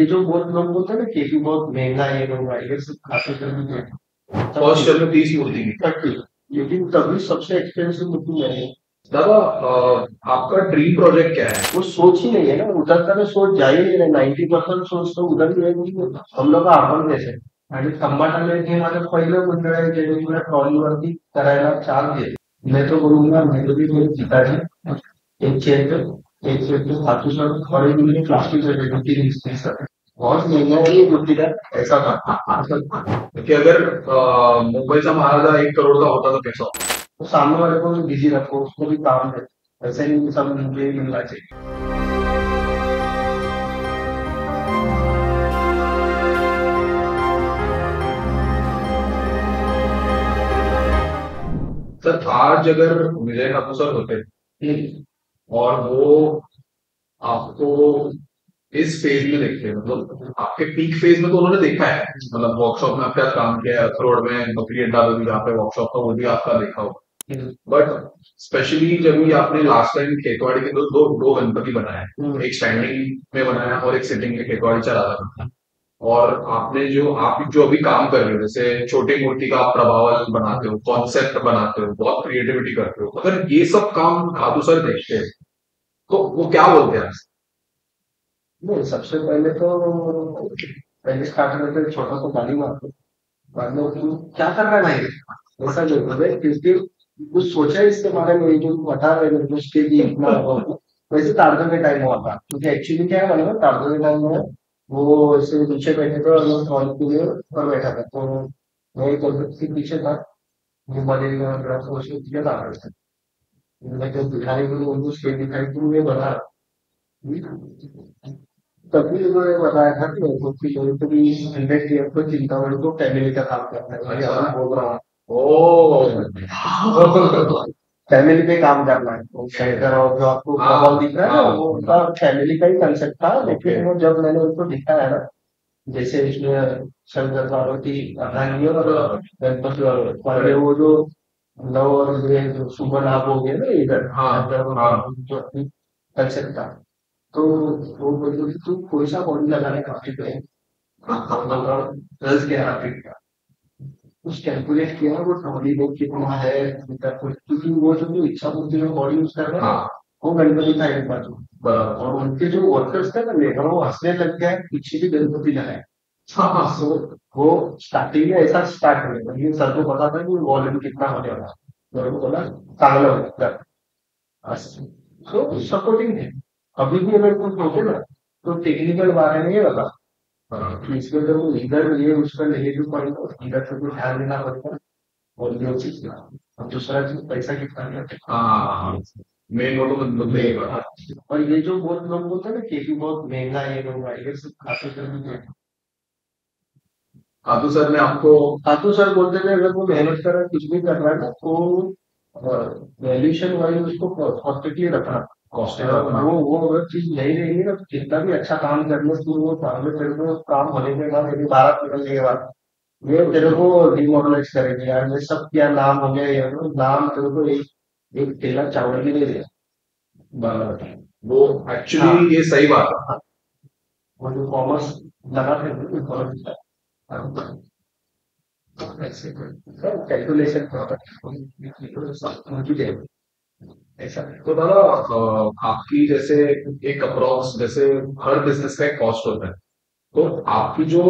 ये जो बहुत लोग बोलते हैं ना केपी बहुत महंगा है, महंगा है, ये सब खाते करने फर्स्ट जब में 30 मूर्ति की। करते, लेकिन तभी सबसे एक्सपेंसिव मूर्ति है। दादा आपका ड्रीम प्रोजेक्ट क्या है? वो सोच ही नहीं है ना, उधर का तो सोच जा ही नहीं रहा, 90% सोच तो उधर ही है। हम लोग आपण जैसे आणि खंबाटाने हे माझं पहिलं मंडळ आहे जे मला ट्रॉलीवरती करायला चाल दिली. मैं तो बोलूंगा मेरे भी मेरे पिताजी एक चेयर पे खातू सर खड़े हुए प्लास्टिक से रेडी थी सर, बहुत महंगा है ये जुटिया, ऐसा था कि अगर मुंबईचा महाराजा 1 करोड़ का होता तो कैसा होता? तो सामने वाले को बिजी रखो, उसको भी काम है, ऐसे नहीं सब मुझे मिलना चाहिए। सर आज अगर विजय ठाकुर सर होते और वो आपको इस फेज में देखते, मतलब आपके पीक फेज में तो उन्होंने देखा है, मतलब वर्कशॉप में आपके साथ काम किया है, अखरोड़ में बकरी अड्डा में भी जहाँ पे वर्कशॉप था वो भी आपका देखा हो, बट स्पेशली जब भी आपने लास्ट टाइम खेतवाड़ी के दो दो दो गणपति बनाए, एक स्टैंडिंग में बनाया और एक सिटिंग में खेतवाड़ी चला रहा, और आपने जो आप जो अभी काम कर रहे हो, जैसे छोटी मूर्ति का आप प्रभावल बनाते हो, कॉन्सेप्ट बनाते हो, बहुत क्रिएटिविटी करते हो, अगर ये सब काम खातू सर देखते हैं तो वो क्या बोलते हैं? नहीं, सबसे पहले तो पहले स्टार्ट करते छोटा सा गाली मारते, बाद में उसको क्या कर रहा है भाई, ऐसा जो है क्योंकि कुछ सोचा है इसके बारे में, जो बता रहे हैं उसके लिए इतना होगा। वैसे तारजन के टाइम हुआ था, क्योंकि एक्चुअली क्या है ना, तारजन के टाइम में वो ऐसे पीछे बैठे थे और मैं हॉल के लिए ऊपर बैठा था, तो मैं कोलकाता के पीछे था, वो बड़े उसके पीछे था रहे थे, मैं जब दिखाई उनको स्टेज दिखाई थी मैं बना तभी उन्होंने बताया था कि मेरे को कि मेरे को भी 100 को चिंतामणि को फैमिली का काम करना है, मैं अभी बोल रहा हूँ ओ फैमिली पे काम करना है, वो शंकर और जो आपको माहौल दिख रहा है ना, वो उनका फैमिली का ही कंसेप्ट था, लेकिन वो जब मैंने उनको दिखाया ना, जैसे इसमें शंकर पार्वती अर्धांगिनी और गणपति और पहले वो जो नव और ये जो शुभ लाभ हो गए ना इधर, जो कंसेप्ट था, तो वो बोलते कि तू कोई सा बॉडी लगाने का फिट है, गर्ल्स के फिट का कुछ कैलकुलेट किया, वो ट्रॉली बैग कितना है क्योंकि वो जो इच्छा पूर्ति में बॉडी यूज कर रहे हैं वो गणपति था एक बाजू, और उनके जो वर्कर्स थे ना लेबर वो हंसने लग गए पीछे भी गणपति लगाए। तो वो स्टार्टिंग में ऐसा स्टार्ट हुआ, लेकिन सर को पता था कि वॉल्यूम कितना होने वाला है, तो उन्होंने बोला चांगला होगा, तो सपोर्टिंग है। अभी भी अगर कुछ होते ना तो टेक्निकल बारे में ये बता कि इसमें जब इधर ये उसका नेगेटिव पॉइंट हो, इधर से कुछ ध्यान देना पड़ता है, और ये चीज और दूसरा चीज पैसा कितना है, मेन वो तो मतलब नहीं है। और ये जो बहुत लोग बोलते हैं ना केपी बहुत महंगा है, ये महंगा है, ये सब खाते करने खातू सर ने आपको खातू सर बोलते थे अगर वो मेहनत कर रहा है कुछ भी कर रहा है ना तो वैल्यूएशन वाइज उसको परफेक्टली रखना, कॉस्ट वो अगर चीज नहीं रहेगी ना तो कितना भी अच्छा काम करने से वो बाद में तेरे को काम होने के बाद यदि भारत निकलने के बाद ये तेरे को डिमोरलाइज करेंगे, यार ये सब क्या नाम हो गया, यार नाम तेरे को एक ठेला चावल भी नहीं दिया, वो एक्चुअली ये सही बात है। वो जो कॉमर्स लगा थे कैलकुलेशन ऐसा। तो दादा आपकी जैसे एक अप्रोक्स, जैसे हर बिजनेस का एक कॉस्ट होता है, तो आपकी जो,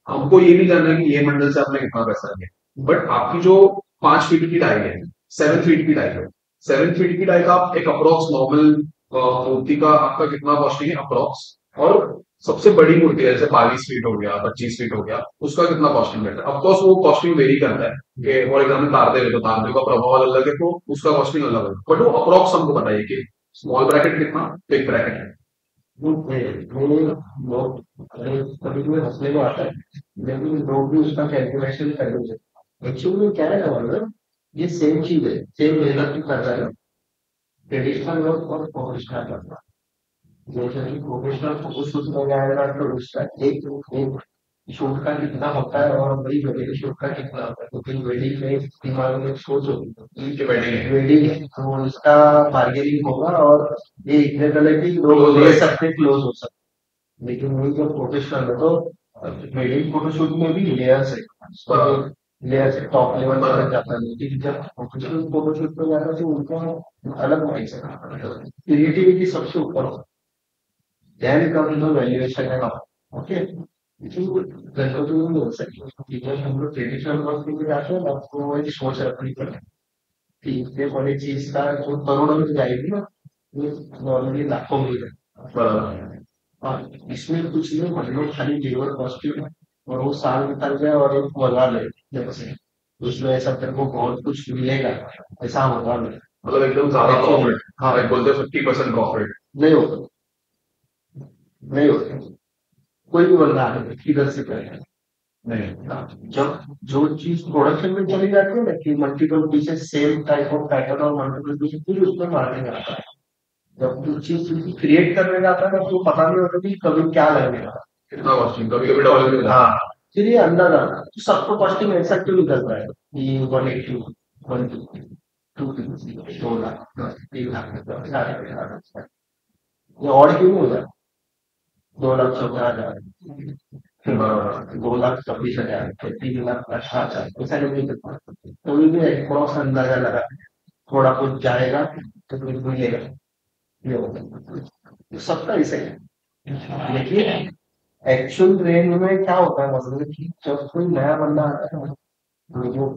हमको ये नहीं जानना कि ये मंडल से आपने कितना पैसा लिया, बट आपकी जो 5 फीट की डाई है, 7 फीट की डाई है, 7 फीट की डाई का आप एक अप्रोक्स नॉर्मल मूर्ति का आपका कितना कॉस्टिंग है अप्रोक्स, और सबसे बड़ी मूर्ति है जैसे 22 फीट हो गया, 25 फीट हो गया, उसका कितना कॉस्टिंग रहता है? ऑफकोर्स वो कॉस्टिंग वेरी करता है कि फॉर एग्जाम्पल तारदेव, तो तारदेव का प्रभाव अलग है तो उसका कॉस्टिंग अलग है, बट वो अप्रोक्स हमको बताइए कि स्मॉल ब्रैकेट कितना, बिग ब्रैकेट है। लोग कभी कभी हंसने को आता है, लेकिन लोग भी उसका कैलकुलेशन कर लेते। एक्चुअली क्या है ना मतलब ये सेम चीज है, सेम मेहनत भी कर रहा है ट्रेडिशनल लोग और प्रोफेशनल लोग, जैसे कि प्रोफेशनल फोटोशूट में जाएगा तो उसका एक शूट का कितना होता है और बड़ी वेडिंग शूट का कितना होता है, क्योंकि वेडिंग में दिमाग में सोच होगी कि वेडिंग है तो इसका बार्गेनिंग होगा और ये इतने तरह की लोग ले सकते क्लोज हो सकते, लेकिन वही जब प्रोफेशनल है तो वेडिंग फोटोशूट में भी लेयर्स है, लेयर्स है, टॉप लेवल पर जाता है, लेकिन जब प्रोफेशनल फोटोशूट पे जाता है तो उनका अलग माइंडसेट, क्रिएटिविटी सबसे ऊपर होता है, then come the valuation and all. Okay, Ganpati में नहीं हो सकती, जब हम लोग ट्रेडिशनल वर्क के लिए जाते हैं ना तो वो एक सोच रखनी पड़ती है कि इतने बड़ी चीज का जो करोड़ों में जाएगी ना, ये नॉर्मली लाखों में जाएगी। हाँ, इसमें कुछ नहीं, हम लोग खाली लेबर कॉस्ट्यूम और वो साल निकल जाए और एक मंगा ले, जैसे उसमें ऐसा तेरे को बहुत कुछ मिलेगा, ऐसा मंगा ले, मतलब एकदम ज्यादा प्रॉफिट। हाँ लाइक बोलते हैं 50% प्रॉफिट। नहीं होता, नहीं होता, कोई भी बंदा आगे किधर से करेगा नहीं। हाँ, जब जो चीज प्रोडक्शन में चली जाती है ना कि multiple pieces same type of pattern और मल्टीपल पीसेस, फिर उसमें मार्केट आता है। जब जो चीज क्रिएट करने जाता है ना तो पता नहीं होता कि कभी क्या लगने वाला कितना कॉस्टिंग, कभी कभी डबल में जाता हाँ, फिर ये अंदर आता है। तो सबको कॉस्टिंग ऐसा क्यों निकलता है कि 180, 150, 250, 2 लाख, 3 लाख, ये और क्यों हो जाता है? 2 लाख 14 हजार, है। बराबर। 2 लाख 26 हजार, 3 लाख 18 हजार, ऐसा नहीं करता। तो भी एक क्रॉस अंदाजा लगा, थोड़ा कुछ जाएगा तो फिर मिलेगा, ये होता है। तो सबका ऐसे है, लेकिन एक्चुअल रेंज में क्या होता है मतलब कि जब कोई नया बंदा आता है ना, जो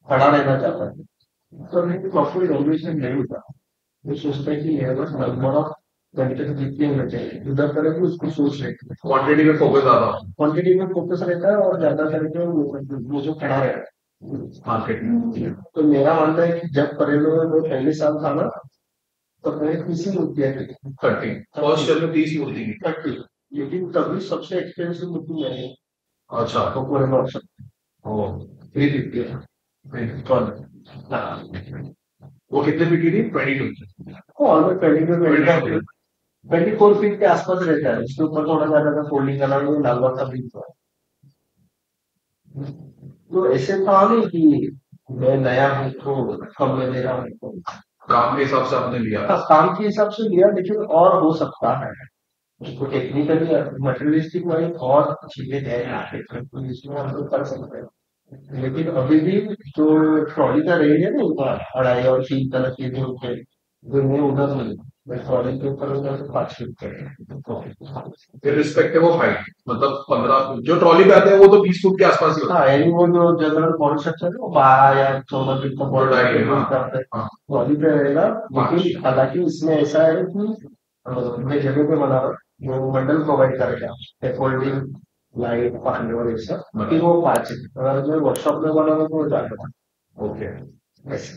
खड़ा रहना चाहता है तो नहीं प्रॉपर रेगुलेशन नहीं होता, वो सोचता है कि ये बस नंबर ऑफ कंटेंट जितने होने चाहिए उधर तरह की उसको सोच रहती है, क्वांटिटी में फोकस ज्यादा क्वांटिटी में फोकस रहता है और ज्यादा करके वो जो खड़ा रहता है मार्केट में। तो मेरा मानना है कि जब परेलो में वो पहले साल था ना तो मैंने किसी मूर्ति आई 30 फर्स्ट ईयर में 30 मूर्ति की। 30, लेकिन तभी सबसे एक्सपेंसिव मूर्ति मैंने अच्छा। तो पूरे में ऑप्शन ओ 350 हाँ, वो कितने फीट की थी? 22। ऑलमोस्ट 24 फीट के आसपास रहता है, उसके ऊपर थोड़ा ज्यादा का फोल्डिंग करना वो लाल बाग का भी था। तो ऐसे था नहीं कि मैं नया हूँ तो कम में ले रहा हूँ तो काम के हिसाब से आपने लिया। हाँ, काम के हिसाब से लिया, लेकिन और हो सकता है उसको टेक्निकली मटेरियलिस्टिक वाइज और चीजें है तो इसमें हम लोग कर सकते हैं। लेकिन अभी भी जो ट्रॉली का रेंज है ना उनका 2.5 और 3 तरह के जो मैं उधर नहीं, मैं ट्रॉली के ऊपर उधर से 5 फीट इररिस्पेक्टिव ऑफ हाइट, मतलब 15 जो ट्रॉली पे आते हैं वो तो 20 फुट के आसपास ही होता हाँ, यानी वो जो जनरल कॉन्सेप्ट है वो 12 या 14 फीट का है। बॉडी ढाई, हाँ करते हैं, हाँ। ट्रॉली पे रहेगा। पाँच। लेकिन हालांकि इसमें ऐसा है कि मैं जगह पे बना रहा हूँ वो मंडल प्रोवाइड करेगा फोल्डिंग लाइट पानी और ये सब, फिर वो 5 है, अगर मैं वर्कशॉप में बना रहा हूँ तो वो ज्यादा ओके। ऐसे।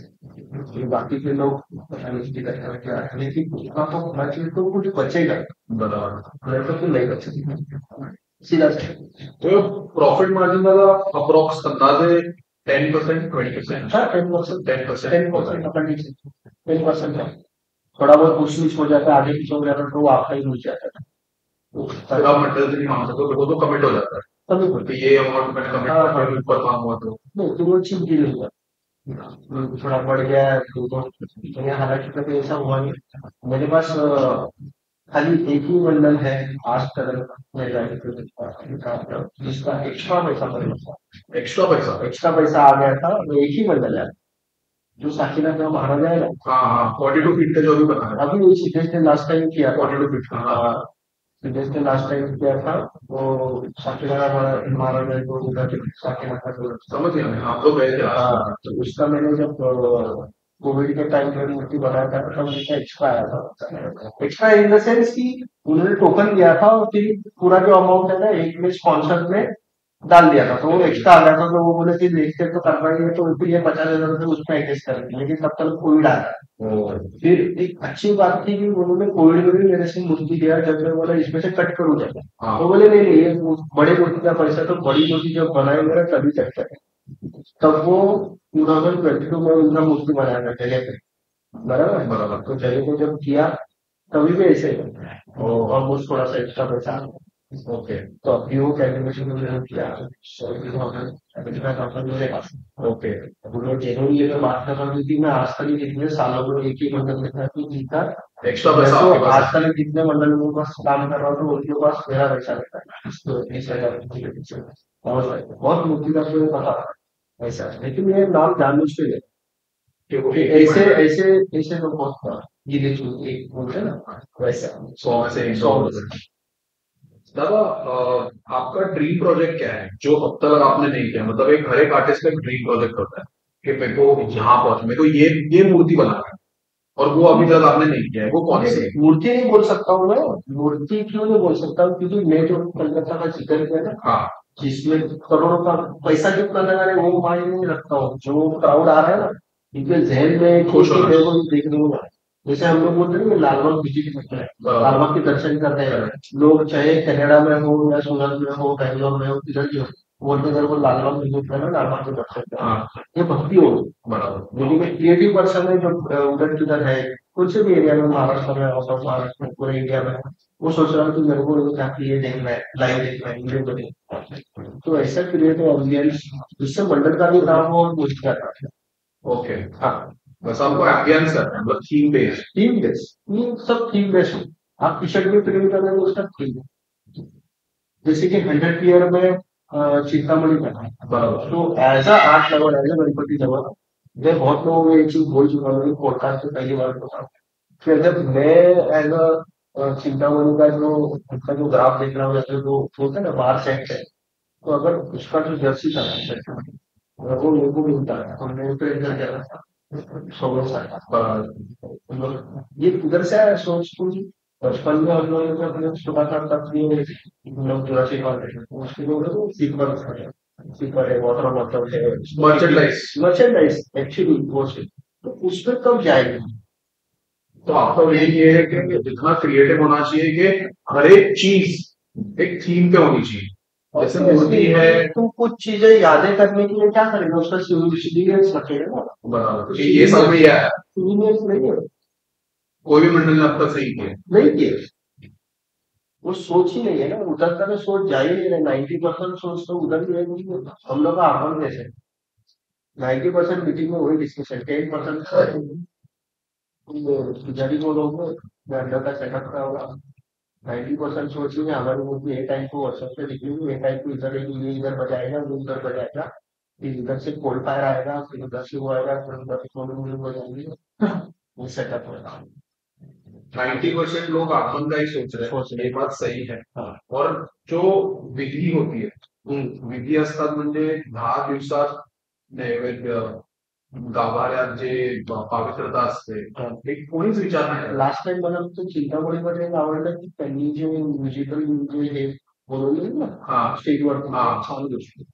फिर बाकी के लोग पता नहीं किसी तरह का क्या है, लेकिन उतना तो होना चाहिए तो कुछ बचेगा, बराबर। नहीं तो फिर नहीं बचेगा सीधा से। तो प्रॉफिट मार्जिन का अप्रोक्स अंदाजे 10%, 20%। हाँ 10%, 10%। 10% अपना नीचे 10% है, थोड़ा बहुत कुछ नीच हो जाता है, आगे पीछे हो जाता है तो वो आपका ही नीच जाता है, तो फिर आप मटेरियल से नहीं मांग सकते, वो तो कमिट हो जाता है तभी कि ये अमाउंट मैंने कमिट हाँ कर हाँ दिया, ऊपर काम हुआ तो। नहीं तो वो चीज गिर हुआ थोड़ा बढ़ गया है तो ये हालांकि कभी ऐसा हुआ नहीं मेरे पास। खाली एक ही बंडल है आज तक मैं जाने के जिसका एक्स्ट्रा पैसा पड़ेगा, एक्स्ट्रा पैसा। एक्स्ट्रा पैसा आ गया था, वो एक ही बंडल है जो साकिना का मारा जाएगा। हाँ हाँ 42 फीट का जो भी बना है। अभी वही सिद्धेश ने लास्ट टाइम किया था, 42 फीट का, हाँ। सिद्धेश ने लास्ट टाइम किया था वो साकिना का मारा जाए तो उधर साकिना का समझ गया मैं, आप लोग गए थे हाँ, लास्ट। तो उसका मैंने जब कोविड के टाइम पे मूर्ति बनाया था तब उसका एक्स्ट्रा आया था, एक्स्ट्रा इन द सेंस कि उन्होंने टोकन दिया था और फिर पूरा जो अमाउंट है ना एक में स्पॉन्सर में डाल दिया था तो वो एक्स्ट्रा आ गया था, तो वो बोले कि देखते तो कर पाएंगे तो फिर ये 50 हजार रुपये उसमें एडजस्ट करेंगे, लेकिन तब तक कोविड आ गया। फिर एक अच्छी बात थी कि उन्होंने कोविड में भी मेरे से मूर्ति दिया, जब मैं बोला इसमें से कट करूँ जब हाँ। तो बोले नहीं नहीं ये बड़े मूर्ति का पैसा तो बड़ी मूर्ति जब बनाएंगे ना तभी कट करें, तब वो 2022 में उनका मूर्ति बनाया था जगह पे, बराबर बराबर। तो जगह को जब किया तभी भी ऐसे ऑलमोस्ट थोड़ा सा एक्स्ट्रा पैसा आ गया। ओके तो अभी वो कैलकुलेशन मैंने किया 100,000 मेरे पास। ओके। अब लोग जेनुअली अगर बात कर रही थी मैं आज तक जितने सालों में एक ही बंदर देखा कि जीता एक्स्ट्रा मैं पैसा तो आपके पास आज तक जितने मंडल में पास काम कर रहा हूँ तो उनके पास मेरा पैसा रहता है तो 20,000 के पीछे बहुत मुश्किल का मुझे पता है ऐसा है। लेकिन ये नाम जानबूझ के ले कि वो कि एक ही ऐसे मंडल ऐसे ऐसे तो बहुत गिने चुने एक बोलते हैं ना वैसा 100 में से 100 दादा, आपका ड्रीम प्रोजेक्ट क्या है जो अब तक आपने नहीं किया? मतलब एक हर एक आर्टिस्ट का एक ड्रीम प्रोजेक्ट होता है कि मेरे को यहाँ पहुंच, मेरे को ये मूर्ति बनाना है, और वो अभी तक आपने नहीं किया है, वो कौन सी है? मूर्ति नहीं बोल सकता हूँ मैं मूर्ति क्यों नहीं बोल सकता हूँ क्योंकि मैं जो कलकत्ता का जिक्र किया ना हाँ जिसमें करोड़ों का पैसा कितना लगा रहे वो मायने नहीं रखता हूँ जो क्राउड आ रहा है ना इनके जहन में खुश होना। मेरे को देखने को मिला। जैसे हम लोग बोलते हैं ना लालबाग विजिट करते हैं लालबाग के दर्शन करते हैं लोग चाहे कनाडा में हो या सूरत में हो बैंगलोर में हो किधर भी हो बोलते हैं को लालबाग विजिट करना लालबाग के दर्शन करना हाँ ये भक्ति हो बराबर। लेकिन क्रिएटिव पर्सन है जो उधर किधर है कुछ भी एरिया में महाराष्ट्र में आउट ऑफ महाराष्ट्र में पूरे इंडिया में वो सोच रहा है कि मेरे को जाके ये देखना है लाइव देखना है वीडियो देखना है तो ऐसा क्रिएटिव ऑडियंस जिससे मंडल का भी नाम हो और कुछ कर रहा है ओके, हाँ बस आपको एम्बियंस करना है, मतलब थीम बेस्ड। थीम बेस ये सब थीम बेस हो आप टी शर्ट में प्रिंट कर रहे हो उसका थीम जैसे कि 100 ईयर में चिंतामणि का है बराबर। तो as a art level as a Ganpati level मैं बहुत लोगों को ये चीज बोल चुका हूँ पॉडकास्ट में पहली बार बता कि अगर मैं एज अ चिंतामणि का जो उसका जो ग्राफ देख रहा हूँ जैसे जो बोलते हैं ना बाहर सेट है तो अगर उसका जो जर्सी था अगर वो मेरे को मिलता है तो मैं तो इधर जा रहा था 16 साल ये किधर से आया सोच पूरी बचपन में हम लोग अपने सुबह तक अपनी लोग जुरासिक पार्क है उसके लिए सीपर सीपर है वाटर बॉटल है मर्चेंडाइज। मर्चेंडाइज एक्चुअली वो चीज तो उसमें कब जाएगी तो आपका विजन ये है कि जितना क्रिएटिव होना चाहिए कि हर एक चीज एक थीम पे होनी चाहिए। जैसे मूर्ति है, तो कुछ चीजें यादें करने के लिए क्या करेगा उसका सिविलियंस रखेगा ना बराबर, कि ये सब में ये आया। सिविलियंस नहीं है कोई भी मंडल ने अब तक सही किया। नहीं किए वो सोच ही नहीं है ना उधर का तो सोच जा ही नहीं रहा 90% सोच तो उधर ही है हम लोग का अपन कैसे 90% मीटिंग में वही डिस्कशन 10% जड़ी को लोग अंडर का सेटअप का होगा 90% सोचेंगे हमारी मूवी ए टाइम को व्हाट्सएप पे दिखेगी ए टाइम को इधर ये इधर बजाएगा वो उधर बजाएगा फिर इधर से कोल्ड फायर आएगा फिर उधर से वो आएगा फिर उधर से कोल्ड बजाएंगे वो सेटअप होगा 90% लोग आपन का ही सोच रहे हैं, ये बात सही है। हाँ और जो विधी होती है, विधी असतात म्हणजे 10 दिवसात नैवेद्य गाभाऱ्यात जे पवित्रता असते हाँ ते कोणीच विचार नाही करत. लास्ट टाइम मला तो चिंतामणीमध्ये एक आवडलं की त्यांनी जे म्युझिकल जे हे बोलवले ना हा स्टेजवर हा छान गोष्टी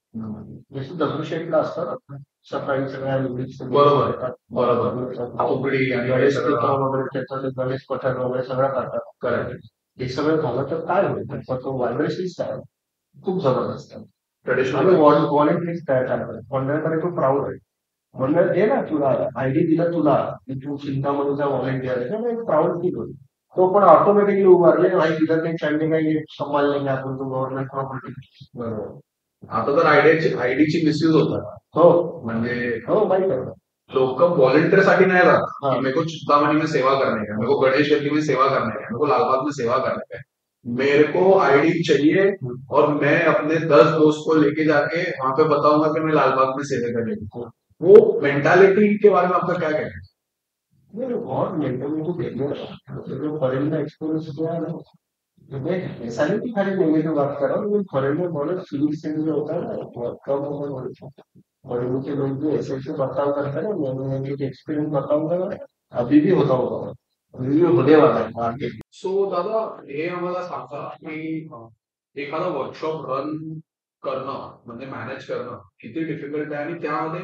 जसं दगडूशेठला असतात सकाळी सगळ्या लेडीज बरोबर बरोबर फुगडी आणि हे गणेश सगळं स्तोत्र वगैरे त्याचं ते गणेश पठण वगैरे सगळं करतात करेक्ट. हे सगळं झालं तर काय होईल पण तो व्हायब्रेशन्स आहे खूप जबरदस्त आहे ट्रेडिशनल आणि व्हॉलेंटरीज तयार झाला मंडळाकडे खूप प्राऊड आहे म्हणलं दे ना तुला आयडी दिला तुला की तू चिंतामणीचा व्हॉलेंटियर आहे ना एक प्राऊड फील होईल तो पण ऑटोमॅटिकली उभारले भाई किधर नाही चढणे काही संभाळ नाही आपण तो गव्हर्नमेंट प्रॉपर्टी बरोबर. आता तर आयडीची मिसयूज होतात. हो म्हणजे हो माहिती आहे लोग वॉलंटियर साठी नहीं रहा हाँ कि मेरे को चिंतामणि में सेवा करने का, मेरे को गणेश गद्दी में सेवा करने का, मेरे को लालबाग में सेवा करने का है. मेरे को आईडी चाहिए और मैं अपने 10 दोस्त को लेके जाके वहां पे बताऊंगा कि मैं लालबाग में सेवा करने गया. वो मेंटालिटी के बारे में आपका क्या कहना है? नहीं बहुत मेंटली को देखने जो फॉरेन का एक्सपीरियंस किया है ना मैं ऐसा नहीं कि खाली नेगेटिव बात कर रहा हूँ लेकिन फॉरेन में बहुत फीलिंग से जो होता है ना बहुत कम होगा और उनके लोग भी ऐसे ऐसे बर्ताव करते हैं ना मैंने एक एक्सपीरियंस बताऊंगा अभी भी होता होगा अभी भी होने वाला है आगे सो दादा, हे आम्हाला सांगा की एखादा वर्कशॉप रन करणं म्हणजे मॅनेज करणं किती डिफिकल्ट आहे आणि त्यामध्ये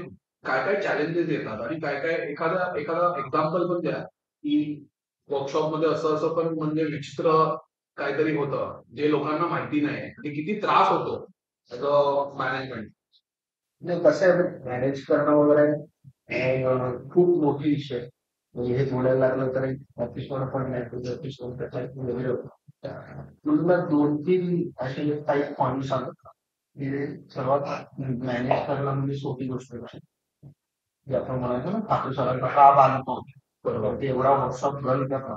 काय काय चॅलेंजेस येतात आणि काय काय एखादा एखादा एक्झाम्पल पण द्या की वर्कशॉप मध्ये असं असं पण म्हणजे विचित्र काहीतरी होतं जे लोकांना माहिती नाही आणि किती त्रास होतो ऍज अ मॅनेजमेंट. नाही कसं आहे मॅनेज करणं वगैरे खूप मोठी विषय म्हणजे हे बोलायला लागलं तर ऑफिसवर पण नाही ऑफिसवर वेगळे होतं तुला 2-3 असे काही पॉईंट सांगतो की सर्वात मॅनेज करणं म्हणजे सोपी गोष्ट आहे जे आपण म्हणायचो ना खातो सरांचा का बांधतो बरोबर ते एवढा वर्कशॉप रन करणार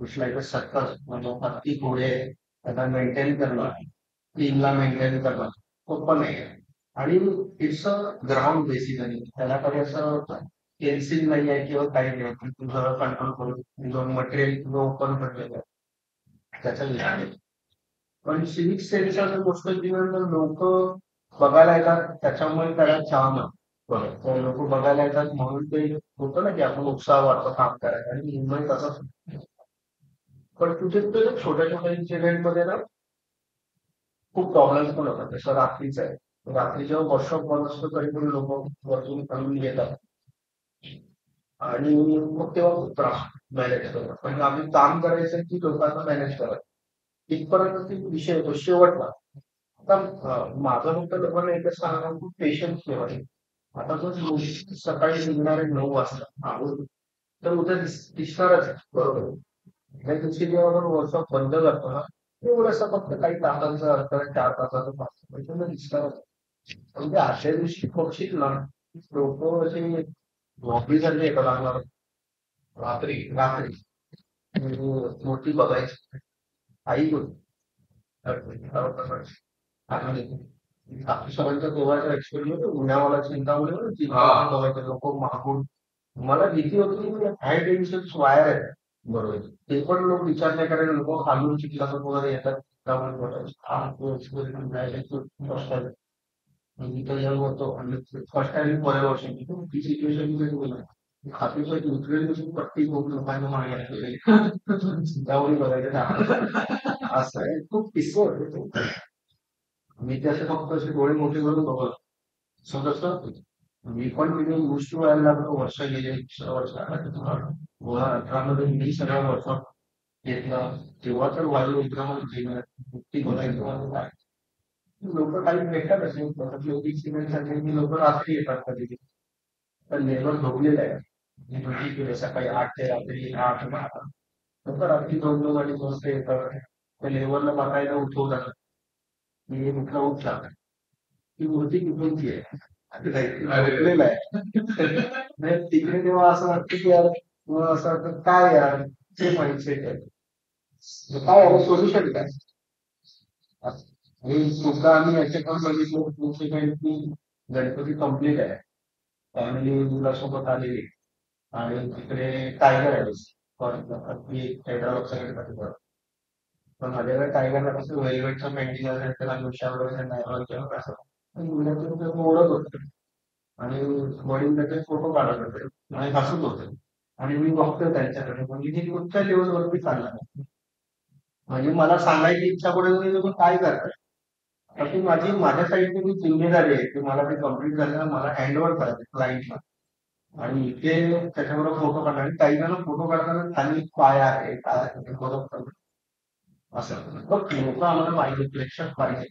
कुठला एक सर्कस म्हणजे हत्ती घोडे त्यांना मेंटेन करणं, टीमला मेंटेन करणं सोपं नाही आहे. आणि इट्स अ ग्राउंड बेसिकली त्याला काही असं पेन्सिल नाही आहे किंवा काही नाही की तुझं कंट्रोल करून जो मटेरियल तुझं ओपन करलेलं आहे त्याचा विचार आहे. पण सिविक सेन्स असं गोष्ट जी लोक बघायला येतात त्याच्यामुळे त्याला छान लोक बघायला येतात म्हणून ते होतं ना की आपण उत्साह वाटतो काम करायला आणि मुंबईत असं. पण तुझे ते छोट्या छोट्या इन्सिडेंट मध्ये ना खूप प्रॉब्लेम्स पण होतात जसं रात्रीचं आहे रात्री जेव्हा वर्कशॉप बंद असतो तरी पण लोक वरतून करून येतात आणि मग तेव्हा खूप त्रास मॅनेज करतात पण आम्ही काम करायचं की लोकांना मॅनेज करायचं इथपर्यंत ती विषय होतो शेवटला. आता माझं फक्त लोकांना एकच सांगणं खूप पेशन्स ठेवायचे. आता तो सकाळी निघणारे 9 वाजता आवडून तर उद्या दिसणारच आहे. बरोबर त्या दिवशी जेव्हा आपण वर्कशॉप बंद करतो ना एवढंसं फक्त काही तासांचा अर्थ 4 तासाचा पास म्हणजे दिसणारच आहे. पण ते आजच्या दिवशी बघशील ना लोक असे झोपडी सारखे येतात लागणार रात्री रात्री म्हणजे मोठी बघायची आई बोल सगळ्यांचा दोघांचा एक्सपिरियन्स होतो उन्हावाला चिंतामुळे बघायचं लोक मागून मला भीती होती की हाय टेन्शन वायर आहे बरोबर ते पण लोक विचार नाही करायला लोक खालून चिखलातून वगैरे येतात त्यामुळे बोलायचं हा तो एक्सपिरियन्स फर्स्ट टाइम मी तर यंग होतो आणि फर्स्ट टाइम बऱ्या वर्षांची ती सिच्युएशन खात्री पैकी उतरेल पट्टी खूप लोकांना मागे त्यामुळे बघायचं असं आहे खूप किस्से होते मी त्याचे फक्त असे डोळे मोठे करून बघत सो कसं मी पण तिथे गोष्टी व्हायला लागलो वर्ष गेले 6 वर्ष 2018 मध्ये मी सगळं वर्ष घेतला तेव्हा तर वायू उद्रामध्ये मुक्ती बोलायचं लोक काही भेटतात असे लोक साठी मी लोक रात्री येतात कधी तर लेबर झोपलेलं आहे ड्युटी केली सकाळी 8 ते रात्री 8-12 लोक रात्री 2-2 वाजेपर्यंत येतात त्या लेबरला बघायला उठवतात की म्हटलं उठला ती मूर्ती कुठूनची आहे झोपलेला आहे म्हणजे तिकडे तेव्हा असं वाटतं की यार मग असं वाटतं काय यार ते माइंडसेट आहे काय आहे सोल्युशन काय आणि सुद्धा आम्ही याचे पण बघितलं तुमचे काही की गणपती कम्प्लीट आहे फॅमिली मुलासोबत आलेली आणि तिकडे टायगर आहे अगदी हैदराबाद सगळे पण माझ्याकडे टायगरला कसं वेलवेटचं पेंटिंग असेल त्याला मिशा वगैरे नाही किंवा कसं ओळख होत आणि वडील त्याचे फोटो काढत होते आणि हसत होते आणि मी बघतोय त्यांच्याकडे म्हणजे मी कुठच्या लेवलवरती चालला म्हणजे मला सांगायची इच्छा पडत होती तुम्ही काय करताय तर ती माझ्या साईडची जी जिम्मेदारी आहे की मला ते कम्प्लीट झाल्यानं मला हँडओव्हर करायचं क्लायंटला आणि इथे त्याच्याबरोबर फोटो काढला आणि काही जण फोटो काढताना खाली पाय आहे काय आहे ते बरोबर असं बघ लोक आम्हाला पाहिजे प्रेक्षक पाहिजे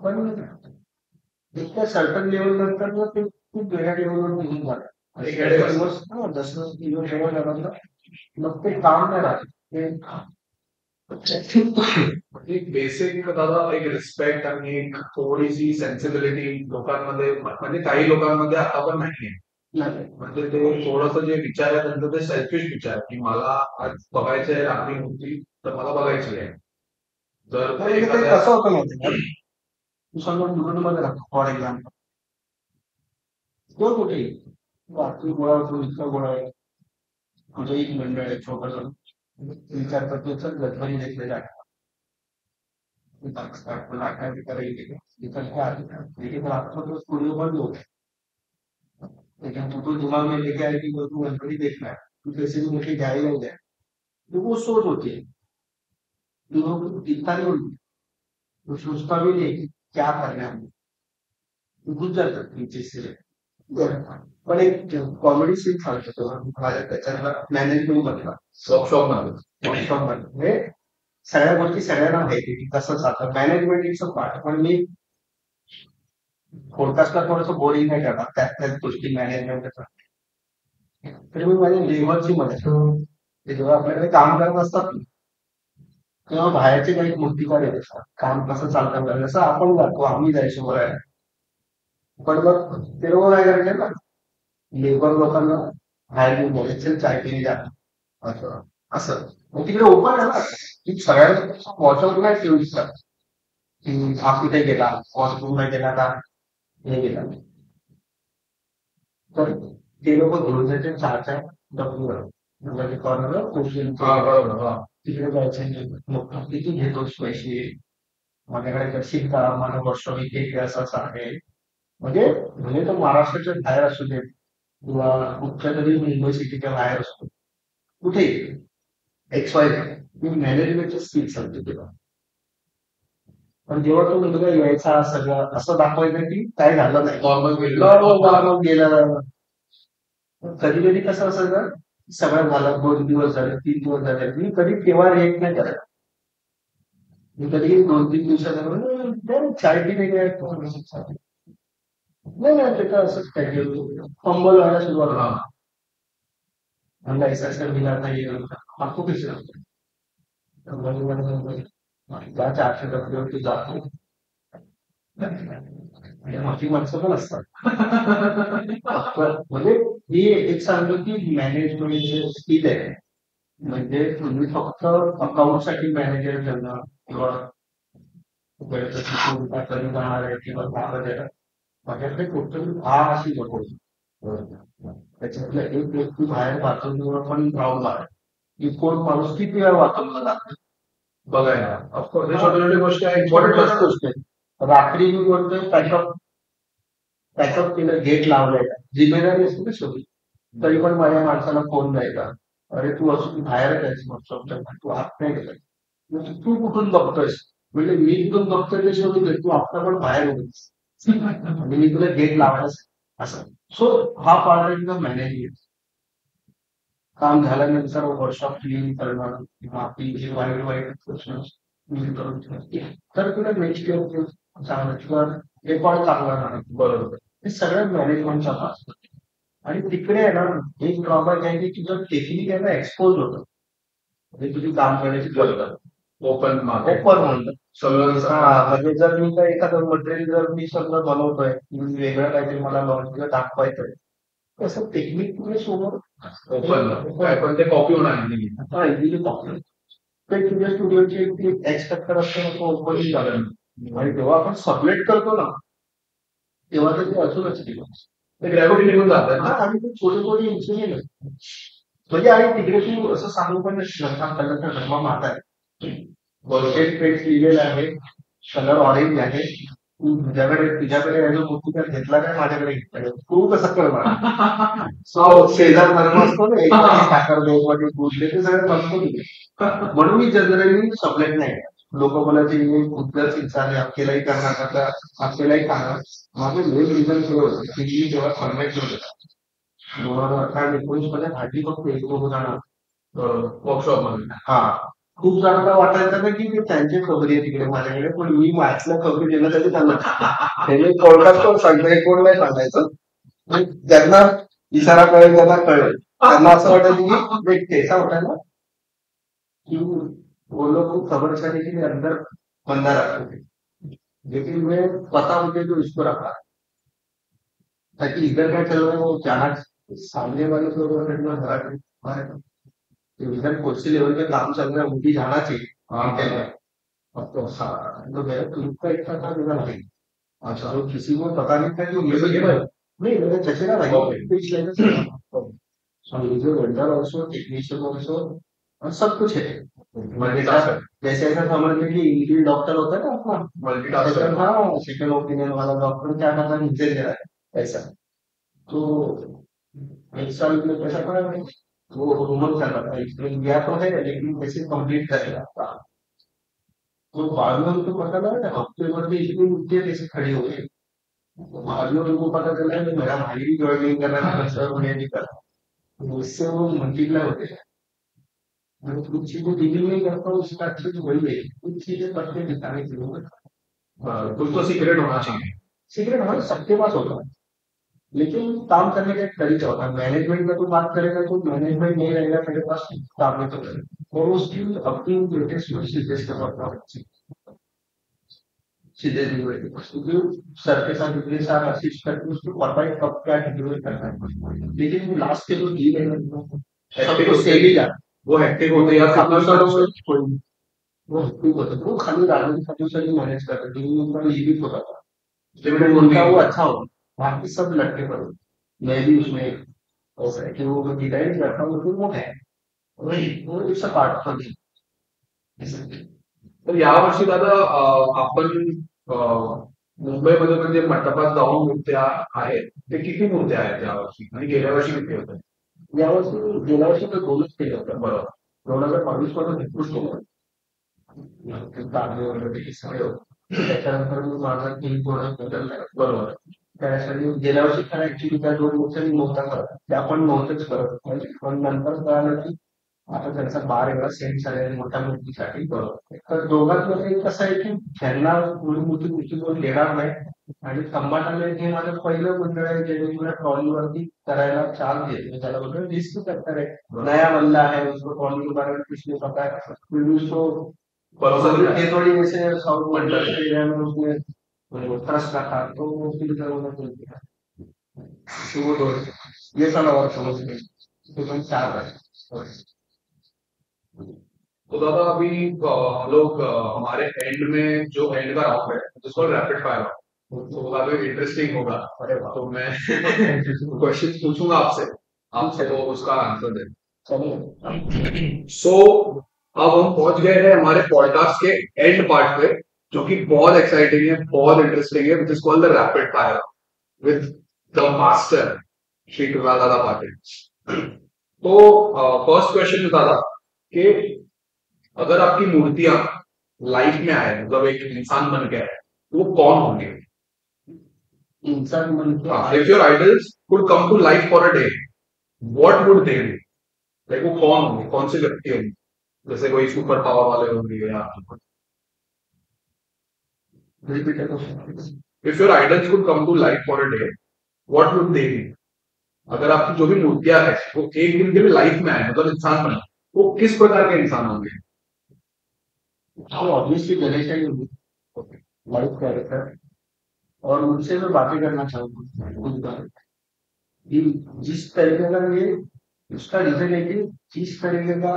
पण इतक्या सर्टन लेवल नंतर मग ते खूप वेगळ्या लेवलवर निघून जातं दिवस जसं दिवस जेव्हा झाल्यानंतर मग ते काम नाही राहत ते एक बेसिक दादा एक रिस्पेक्ट आणि एक थोडीशी सेन्सिबिलिटी लोकांमध्ये म्हणजे काही लोकांमध्ये आता पण नाहीये म्हणजे ते थोडंसं जे विचार आहे त्यांचं ते सेल्फिश विचार आहे की मला आज बघायचंय रात्री होती तर मला बघायची आहे जर कसं होतं माहिती का तू समजा दुकानामध्ये राहतो फॉर एक्झाम्पल तो कुठे रात्री गोळा होतो इतका गोळा आहे तुझं एक मंडळ आहे छोटस विचार करतो चल गणपती देखील स्टूडियो बंद हो लेकिन तू तो दिमाग में लेके आए कि तू गणपति देखना है तू कैसे भी मुझे जाएगा ही जाए तो वो सोच होती है लोगों को दिखता नहीं होती तो सोचता भी नहीं कि क्या करना है तू घुस जाता नीचे से पण एक कॉमेडी सीन सांगतो तेव्हा माझ्या त्याच्यातला मॅनेजमेंट मधला वर्कशॉप वर्कशॉप मध्ये सगळ्या गोष्टी सगळ्यांना माहिती की कसं चालतं मॅनेजमेंट इट्स अ पार्ट पण मी फोरकास्टला थोडंसं बोरिंग नाही करणार त्याच गोष्टी मॅनेजमेंट तर मी माझ्या लेबरची मदत ते जेव्हा आपल्याकडे काम करत असतात तेव्हा बाहेरचे काही मूर्ती काढत असतात काम कसं चालतं वगैरे जसं आपण जातो आम्ही जायचो बघायला पण मग ते लोक काय करायचे ना लेबर लोकांना बाहेर घेऊन बोलायचं चाय पिणे जा असं असं. मग तिकडे ओपन आहे ना, की सगळ्यांना वॉचआउट नाही ठेवू शकत की हा कुठे गेला, वॉशरूमला गेला का, हे गेला. तर ते लोक घेऊन जायचे चहाच्या डब्बीवर, म्हणजे कॉर्नरला तिकडे जायचे. मग किती घेतोस पैसे, माझ्याकडे करशील का, माझं वर्ष इथे असं असं आहे. म्हणजे तो महाराष्ट्राच्या बाहेर असू दे किंवा कुठच्या तरी मुंबई सिटीच्या बाहेर असतो, कुठे एक्स वाय मी मॅनेजमेंटचे स्किल्स सांगतो तुला. पण जेव्हा तो मुलगा यायचा सगळं असं दाखवायचं की काय झालं नाही, नॉर्मल गेलं. कधी कधी कसं असायचं, सगळं झालं, 2 दिवस झाले, 3 दिवस झाले, मी कधी तेव्हा रिएक्ट नाही करायचं. मी कधी 2-3 दिवसात चाय पी नाही काय, नाही नाही त्याचं असंच काय फंबल व्हायला सुरुवात झाला. मला एसएसएल मिला था ये आपको किससे त्या 400 जातो. माझी माणसं पण असतात. म्हणजे मी एक सांगतो की मॅनेजमेंटचे स्किल आहे, म्हणजे तुम्ही फक्त अकाउंट साठी मॅनेजर ठेवणं किंवा कधी जाणार आहे किंवा माझ्याकडे टोटल 10 अशी लोक होती. त्याच्यातलं एक व्यक्ती बाहेर बाथरूमवर पण राहून आहे की कोण माणूस किती वेळा बाथरूमला जातो बघायला. ऑफकोर्स छोटी छोटी गोष्टी आहे, इम्पॉर्टंट गोष्ट आहे. रात्री मी बोलतोय पॅकअप पॅकअप केलं, गेट लावलंय, जिम्मेदारी असते ना शेवटी. तरी पण माझ्या माणसाला फोन द्यायचा, अरे तू असून बाहेर जायचं, तू आत नाही गेलाय, तू कुठून बघतोयस, म्हणजे मी कुठून बघतोय ते शेवटी तू आता पण बाहेर होतीस आणि मी तुला गेट लावायला असं. सो हा पार्ट आहे मॅनेजमेंट. काम झाल्यानंतर वर्कशॉप क्लीन करणं किंवा आपली जी वाईट वाईट प्रश्न क्लीन करून ठेवणं, तर तुला नेक्स्ट इयर चांगलं किंवा रेकॉर्ड चांगला राहणार. बरोबर, हे सगळं मॅनेजमेंटचा पास. आणि तिकडे आहे ना, एक ड्रॉबॅक आहे की तुझं टेक्निक आहे ना एक्सपोज होतं, म्हणजे तुझी काम करण्याची गरज ओपन म्हणतं सगळं. म्हणजे जर मी काय एखादं मटेरियल जर मी सगळं बनवतोय, वेगळं काहीतरी मला लॉन्च दाखवायचंय, तसं टेक्निक तुझ्या समोर ओपन पण ते कॉपी होणार नाही. हा इझिली कॉपी ते तुझ्या स्टुडिओची एक्सपेक्टर असते, तो ओपनही झालं. आणि जेव्हा आपण सबमिट करतो ना, तेव्हा तर ते अजूनच ते ग्रॅव्हिटी निघून जातात ना, आणि ते छोटे छोटे इन्सिडेंट म्हणजे. आणि तिकडे तू असं सांगू पण कलरचा धर्मा माता आहे, बरोबर पेट लिहिलेला आहे, कलर ऑरेंज आहे, तुझ्याकडे जो मूर्ती घेतला काय, माझ्याकडे घेतला, तू कसं करणार. सो शेजार धर्म असतो ना, साखर देवमध्ये पूजले ते सगळं नसतो तिथे. म्हणून मी जनरली सबलेट नाही. लोक बोलायचे उद्धर इंसान है, अकेलाही करणार, अकेलाही खाणार. माझं मेन रिझन होतं की मी जेव्हा फॉर्मॅट घेऊन येतात 2018-19 मध्ये हार्डली फक्त 1-2 जण वर्कशॉप मध्ये. हा, खूप जणांना वाटायचं ना की मी त्यांची खबरी आहे तिकडे माझ्याकडे, पण मी माझ्या खबरी देण्यासाठी त्यांना कोर्टात कोण सांगतंय, कोण नाही सांगायचं. ज्यांना इशारा कळेल त्यांना कळेल, त्यांना असं वाटायचं की कैसा होता ना कि वो लोग को खबर चली कि अंदर बंदा रखा है, लेकिन मैं पता मुझे जो इसको रखा है, ताकि इधर क्या चल रहा है वो जाना, सामने वाले को इधर कुर्सी लेवल पे काम चल रहा है, उनकी जाना चाहिए। अब तो तो मेरा क्लिप का इतना था नहीं। अच्छा, तो किसी को पता नहीं था कि ये नहीं, मेरे चचेरा भाई पिच लेकर जो वेंडर ऑल्सो, टेक्नीशियन ऑल्सो, और सब कुछ है। जैसे ऐसा समझ लीजिए कि इंडियन डॉक्टर होता है ना अपना मल्टीटास्कर, हाँ सेकंड ओपिनियन वाला डॉक्टर क्या करता है, नीचे दे रहा है ऐसा। तो एक साल में पैसा पड़ा नहीं, वो रूमन कर रहा था, एक्सपीरियंस गया तो है लेकिन कैसे कंप्लीट करेगा। तो बाद में उनको पता लगा हफ्ते भर में इतनी ऊंचे कैसे खड़ी हो गई। तो बाद में उनको पता चला कि मेरा भाई भी ज्वाइनिंग कर रहा था, सर उन्हें नहीं कर रहा, उससे वो मल्टीप्लाई होते हैं। मैं कुछ चीजें डीलिंग नहीं करता हूँ, उसका अच्छे से वही है, कुछ चीजें करके दिखाने की जरूरत है। कुछ तो सीक्रेट होना चाहिए, सीक्रेट हमारे सबके पास होता है, लेकिन काम करने का एक तरीका होता है। मैनेजमेंट में तो बात करेगा तो मैनेजमेंट नहीं रहेगा मेरे पास, काम नहीं तो करेगा, और उसकी अपनी लेटेस्ट सीधे क्योंकि सर के साथ इतने सारे असिस्ट करके उसको पता है कब क्या डिलीवर करना है, लेकिन लास्ट के जो डील है सबको सेल ही जाता है, वो हेक्टिक होते हैं या फिर खाटू कोई सर कंस्ट्रक्ट? वो हेक्टिक होता है, वो खाली राजनीति खाटू सर ही मैनेज करते थे, क्योंकि उनका लिमिट होता था, लिमिटेड तो मूर्ति उनका वो होती है। अच्छा होता, बाकी सब लटके पड़े। मैं भी उसमें ऐसा है कि वो डिजाइन करता हूँ, लेकिन वो है वो it's a part of the तर यावर्षी दादा आपण मुंबईमध्ये म्हणजे मंडपात जाऊन मूर्त्या आहेत ते किती मूर्त्या आहेत यावर्षी आणि गेल्या वर्षी किती होत्या? यावर्षी गेल्या वर्षी तर दोनच केलं होतं. बरोबर. 2022 मध्ये भरपूर केलं होतं. तांबे वगैरे हे सगळे होते. त्याच्यानंतर मग माझा टीम थोडा बदलला. बरोबर. त्यासाठी गेल्या वर्षी खरं ऍक्च्युली त्या दोन गोष्टी नव्हत्या करत, त्या पण नव्हतेच करत, पण नंतर कळालं की आता त्यांचा बार एवढा सेट झालेला मोठ्या मूर्तीसाठी. बरोबर. तर दोघांमध्ये कसं आहे की त्यांना एवढी मोठी मूर्ती कोण देणार नाही, आणि खंबाटाने हे माझं पहिलं मंडळ आहे ज्यांनी मला ट्रॉलीवरती करायला चान्स दिले. त्याला बोलतो रिस्क करता है, नया बंदा है, उसको ट्रॉली के बारे में कुछ नहीं पता है, फिर उसको भरोसा दिला. ये थोड़ी जैसे साउथ मंडल के एरिया में उसने ट्रस्ट रखा, तो वो फिर उन्होंने बोल दिया तो वो दो ये साला और समझ गए, तो हम चार रहे। तो दादा अभी हम लोग हमारे एंड में जो एंड का राउंड है जिसको रैपिड फायर तो काफी इंटरेस्टिंग होगा। अरे वाह, तो मैं क्वेश्चन पूछूंगा आपसे, आपसे तो उसका आंसर दे। चलिए सो अब हम पहुंच गए हैं हमारे पॉडकास्ट के एंड पार्ट पे, जो कि बहुत एक्साइटिंग है, बहुत इंटरेस्टिंग है, which is called the rapid fire with the master Shri Kripal Dada Patil. तो फर्स्ट क्वेश्चन था दादा कि अगर आपकी मूर्तियां लाइफ में आए, मतलब एक इंसान बन के आए, तो वो कौन होंगे? इंसान मन के if your idols could come to life for a day, what would they be? Like वो कौन होंगे, कौन से व्यक्ति होंगे? जैसे कोई सुपर पावर वाले होंगे या repeat question. If your idols could come to life for a day, what would they be? अगर आपकी जो भी मूर्तियां है वो एक दिन के लिए लाइफ में आए, मतलब इंसान बने, वो किस प्रकार के इंसान होंगे? तो ऑब्वियसली गणेश ही होगी, लाइफ कैरेक्टर। और उनसे मैं बातें करना चाहूंगा उनका कि जिस तरीके का ये उसका रीजन है कि जिस तरीके का,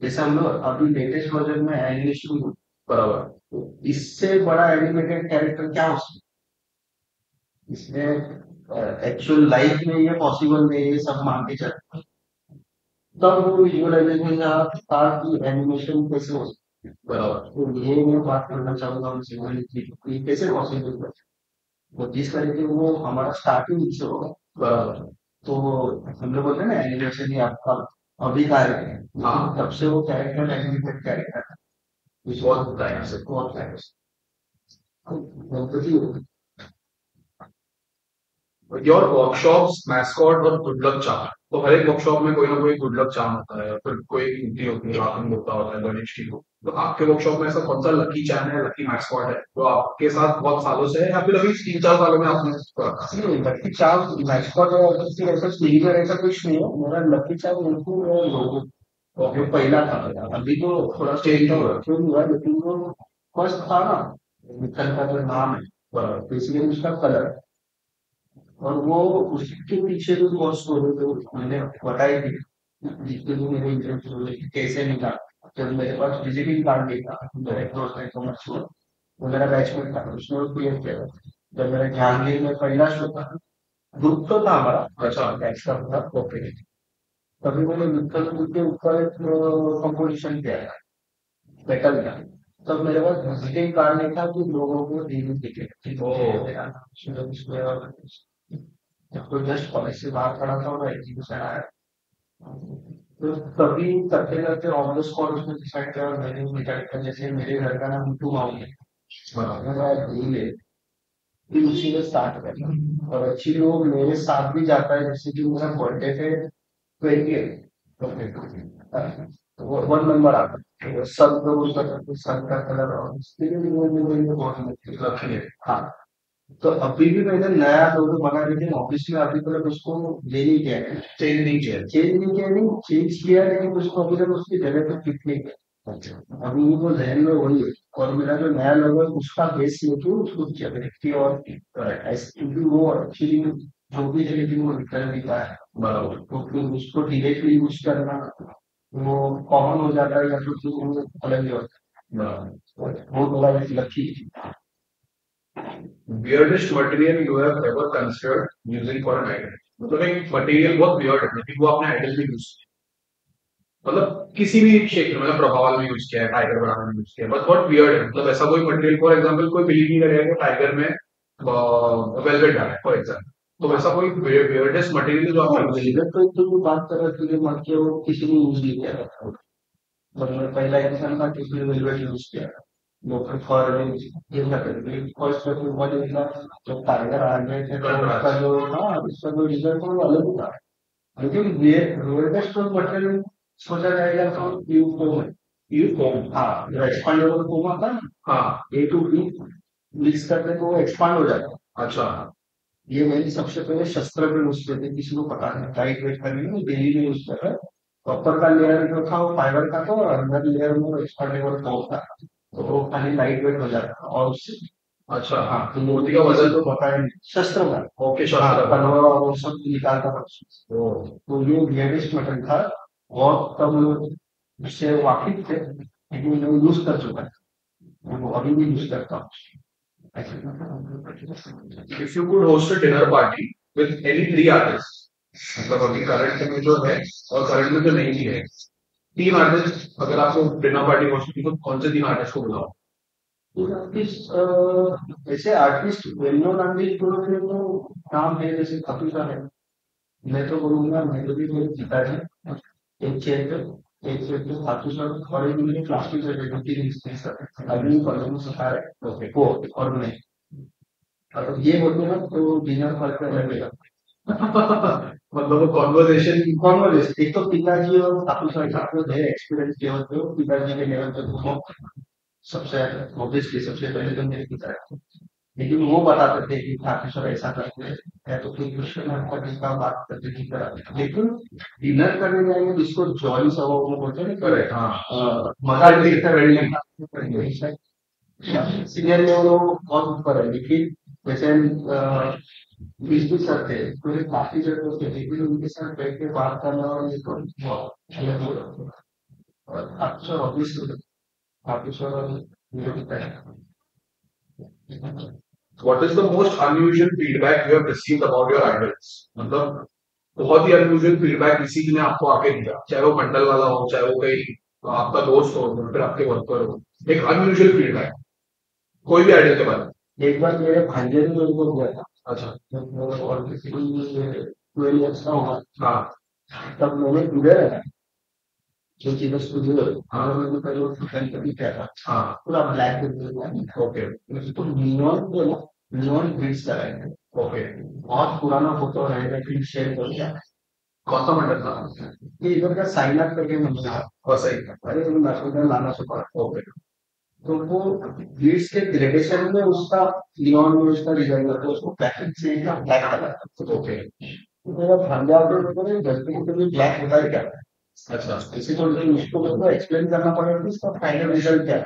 जैसे हम लोग अभी लेटेस्ट वर्जन में एनिमेशन, बराबर, तो इससे बड़ा एनिमेटेड कैरेक्टर क्या हो सकता है? इसमें एक्चुअल लाइफ में ये पॉसिबल नहीं है, ये सब मान के चलते हैं। तब वो विजुअलाइजेशन था कि एनिमेशन कैसे हो सकता है। बराबर, तो ये मैं बात करना चाहूंगा उनसे कि ये कैसे पॉसिबल है। वो जिस तरीके वो हमारा स्टार्टिंग से होगा, बराबर, तो हम लोग बोलते हैं ना एनिमेशन ही आपका अभी का है, हाँ। तब से वो कैरेक्टर एनिमेटेड कैरेक्टर है, बहुत टाइम से। बहुत टाइम से। गणपति हो, योर वर्कशॉप्स मैस्कॉट और गुड लक चार्म, तो हर एक वर्कशॉप में कोई ना कोई गुड लक चार्म होता है, फिर कोई एक मूर्ति होती है, रावण होता होता है, गणेश की हो। तो आपके वर्कशॉप में ऐसा कौन सा लकी चार्म है, लकी मैस्कॉट है जो आपके साथ बहुत सालों से है, या फिर अभी 3-4 सालों में आपने इसको रखा? नहीं लकी चार्म मैस्कॉट और फिर ऐसा स्लीवर ऐसा कुछ नहीं है, मेरा लकी चार्म उनको लोगो जो पहला था, अभी तो थोड़ा चेंज हुआ, लेकिन वो फर्स्ट था ना, मित्तल का जो नाम है बेसिकली उसका कलर, और वो उसके पीछे भी बहुत स्टोरी तो मैंने बताई थी, जितने भी मेरे इंटरेस्ट हुए कि कैसे निकाला। जब मेरे पास विजिटिंग कार्ड नहीं था, मेरा एक दोस्त है कॉमर्स में, वो मेरा बैचमेट था, उसने वो क्लियर किया था। जब मेरा जहांगीर में पहला शो था, ग्रुप तो था हमारा, अच्छा। बैच का था ओके, तभी मैंने मित्तल के ऊपर एक कंपोजिशन किया था मेटल का। तब मेरे पास विजिटिंग कार्ड नहीं था कि लोगों को डील टिकट, जब तो जस्ट कॉलेज से बाहर खड़ा था और एग्जीबिशन आया, तो तभी करते करते ऑन द स्पॉट उसने डिसाइड किया, और मैंने डिसाइड किया जैसे मेरे घर का नाम मिट्टू माऊ है, मेरा ड्रीम है, फिर उसी में स्टार्ट करना। और एक्चुअली वो मेरे साथ भी जाता है, जैसे कि मेरा बर्थडे पे 28 तो वन नंबर आता है, तो सब लोग उसका सन का कलर, और इसके लिए वो मुझे बहुत लकी है। हाँ, तो अभी भी मैंने नया लोगो बना, लेकिन ऑफिस में अभी तक उसको ले नहीं किया है, चेंज नहीं किया। नहीं चेंज किया है, लेकिन उसको अभी तक उसकी जगह पे फिट नहीं किया। अभी वो जहन में वही है, और मेरा जो नया लोगो है उसका बेस लेके उसको व्यक्ति और ऐसे, क्योंकि वो एक्चुअली जो भी जगह थी वो निकल नहीं पाया, बराबर, तो फिर उसको डायरेक्टली यूज करना वो कॉमन हो जाता है या फिर कुछ अलग ही होता है, वो थोड़ा lucky. weirdest material you have ever considered using for an idol? मतलब एक मटेरियल बहुत वियर्ड है लेकिन वो आपने आइडल में यूज किया, मतलब किसी भी क्षेत्र में, मतलब प्रभावल में यूज किया है, टाइगर बनाने में यूज किया है, बट बहुत वियर्ड है, मतलब ऐसा कोई मटेरियल, फॉर एग्जांपल कोई बिलीव नहीं करेगा कि टाइगर में वेलवेट डाला है फॉर एग्जांपल, तो वैसा कोई वियर्डेस्ट मटेरियल जो आपने यूज वेलवेट तो तुम बात कर रहे थे कि मत के वो किसी ने यूज नहीं किया था, मतलब पहला इंसान था किसी ने वेलवेट यूज किया था, लोग फॉर ये ना करते फर्स्ट हुआ जो था, जब टाइगर आ गए थे तो उसका जो हाँ उसका जो रिजल्ट था वो अलग था। लेकिन ये वेलवेट तो मटेरियल सोचा जाएगा तो यूज फॉर्म? हाँ जो एक्सपांडेबल फॉर्म आता है ना, हाँ, ए टू बी मिक्स करने को वो एक्सपांड हो जाता है। अच्छा, ये मैंने सबसे पहले शस्त्र में यूज किए थे, किसी को पता नहीं, टाइट वेट करने में डेली में यूज कर रहा है। ऊपर का लेयर जो था वो फाइबर का था और अंदर लेयर में एक्सपांडेबल फोम था, तो वो खाली लाइट वेट हो जाता है और उससे अच्छा, हाँ तो मोती मोदी का का वजन, वजन तो बताया नहीं, शस्त्र का। ओके, हाँ शस्त्र का, तलवार और वो सब निकालता था उसमें। ओ, तो ये वेरिएस्ट मेटल था, बहुत कम लोग इससे वाकिफ थे, लेकिन वो यूज कर चुका है, वो अभी भी यूज करता हूँ। If you could host a dinner party with any three artist, मतलब अभी करंट में जो है और करंट में जो नहीं भी है, तीन आर्टिस्ट अगर आपको डिनर पार्टी होस्ट की, तो कौन से तीन आर्टिस्ट को बुलाओ? आर्टिस्ट ऐसे आर्टिस्ट वेल नोन आर्टिस्ट बोलोगे तो नाम है जैसे काफी सारे हैं। मैं तो बोलूंगा मेलोडी मेरे पिताजी, एक चेयर पे, एक चेयर पे खाटू श्याम और एक मेरे क्लासमेट है जो तीन इंस्ट्रूमेंट अभी कॉलेज में सिखा रहे हैं वो, और मैं अगर ये बोलते ना तो डिनर पर लगेगा। मतलब वो कॉन्वर्जेशन, कॉन्वर्सेशन एक तो पिताजी और खाटू श्याम साथ में है एक्सपीरियंस लेवल पे, पिताजी के लेवल पे तो सबसे ऑब्वियसली सबसे पहले तो मेरे पिता है, लेकिन वो बताते थे कि काफी ऐसा करते हैं या तो फिर क्वेश्चन करने का बात करते नहीं करा, लेकिन डिनर करने जाएंगे जिसको जॉली सा वो बोलते हैं ना करेक्ट, हाँ, मजा देखकर सीनियर लेवल वो बहुत ऊपर है, लेकिन जैसे बीस बीस सर थे पूरे काफी जगह थे, लेकिन उनके साथ बैठ के बात करना और ये तो बहुत अलग हो रहा था। और अच्छा ऑब्वियसली काफी सारा मुझे पता है। What is the most unusual feedback you have received about your idols? मतलब बहुत ही अनयूजुअल फीडबैक किसी ने आपको आके दिया, चाहे वो मंडल वाला हो, चाहे वो कहीं आपका दोस्त हो, फिर आपके वर्कर हो, एक अनयूजुअल फीडबैक कोई भी आइडल के बारे में। एक बार मेरे भांजे ने मेरे को दिया था, अच्छा, जब मैं और किसी 12 years का हुआ, हाँ, तब मैंने इधर है जो चीजें स्टूडियो मैंने पहले कभी किया था, हाँ, पूरा ब्लैक ओके, तो नियॉन को नियॉन बीट्स लगाए थे, ओके, बहुत पुराना फोटो रहेगा फिर शेयर कर दिया। कौन सा मंडल था? ये इधर का साइन अप करके मिल रहा, और सही, अरे वो नाश्ता लाना से पड़ा, ओके, तो वो बीट्स के ग्रेडेशन में उसका नियॉन में उसका डिजाइन था, तो उसको पैकेट से ब्लैक कलर, ओके, तो मेरा भांजा तो गलती के लिए ब्लैक होता है क्या, अच्छा, इसी तो उसको मेरे को एक्सप्लेन करना पड़ेगा कि इसका फाइनल रिजल्ट क्या है।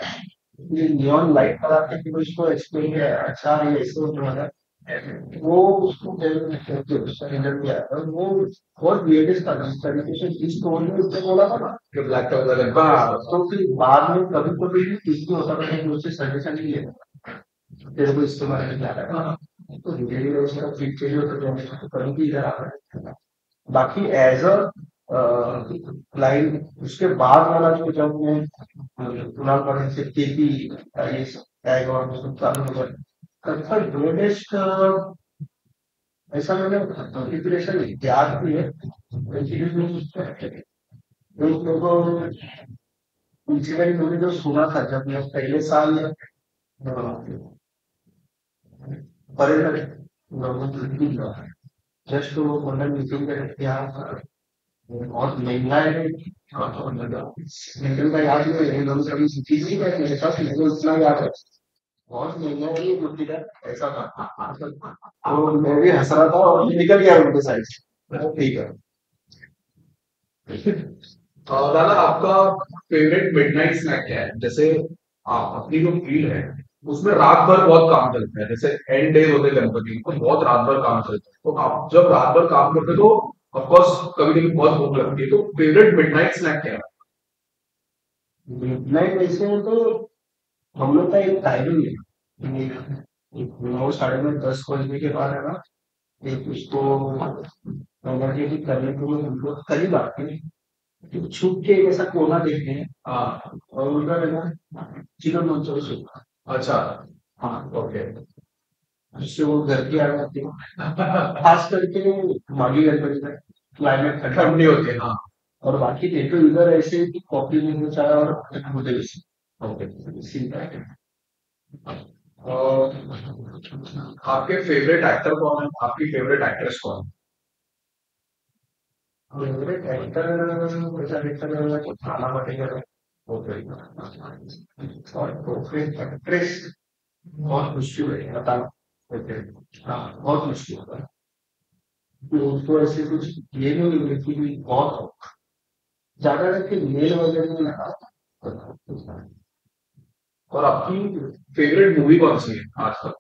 ये नियॉन लाइट कलर के फिर उसको एक्सप्लेन किया, अच्छा ये ऐसे जो है वो उसको उसका रिजल्ट क्या है, और वो बहुत वेरियस था जिस तरीके से जिस टोन में उसने बोला था ना, कि ब्लैक कलर का, हाँ तो फिर बाद में कभी कभी किसी होता था कि मुझसे सजेशन नहीं लेता तेरे को इसके बारे में क्या लगा, तो धीरे धीरे उसका फीड चेंज होता है तो कभी भी इधर आ रहा है। बाकी एज अ क्लाइंट उसके बाद वाला जो जब मैं कुणाल पाटिल से केपी ये टैग और सब चालू हो गए, तब ग्रेटेस्ट ऐसा मैंने प्रिपरेशन याद भी है, एक मेरे को इंसिडेंट मैंने जो सुना था जब मैं पहले साल पढ़े जस्ट वो मंडल मीटिंग का यहाँ बहुत महंगा है, निकल का याद नहीं है, एकदम से अभी चीज नहीं है मेरे पास, मेरे को इतना याद है बहुत महंगा है ये बुद्धि का, ऐसा था। तो मैं भी हंस रहा था और निकल गया उनके साइड से, ठीक है। दादा आपका फेवरेट मिडनाइट स्नैक क्या है? जैसे आप अपनी जो फील्ड है उसमें रात भर बहुत काम चलता है, जैसे एंड डेज होते हैं गणपति तो बहुत रात भर काम चलता है, तो आप जब रात भर काम करते हो तो ऑफकोर्स कभी कभी बहुत भूख लगती है, तो फेवरेट मिडनाइट स्नैक क्या है? मिडनाइट वैसे तो हम लोग का एक टाइमिंग है कि 9 साढ़े 9 10 बजने के बाद है ना एक उसको एनर्जेटिक करने के लिए हम लोग करीब आते हैं छुप के एक ऐसा कोना देखते हैं हाँ और उधर है ना चिकन मंचूरियन सूप अच्छा हाँ ओके जिससे वो घर की आ जाती है खास करके माघी गणपति में क्लाइमेट ठंडा ठंडी होता है होती है हाँ और बाकी डे तो इधर ऐसे है कि कॉफी में चाय और मुझे ओके सीधा और आपके फेवरेट एक्टर कौन है आपकी फेवरेट एक्ट्रेस कौन फेवरेट एक्टर वैसा देखा जाएगा तो खाना पटेगा है ओके और फेवरेट एक्ट्रेस बहुत मुश्किल है बताना ओके हाँ बहुत मुश्किल होता है तो उसको ऐसे कुछ ये नहीं है कि बहुत ज्यादा करके मेल वगैरह में लगा और आपकी फेवरेट मूवी कौन सी है आज तक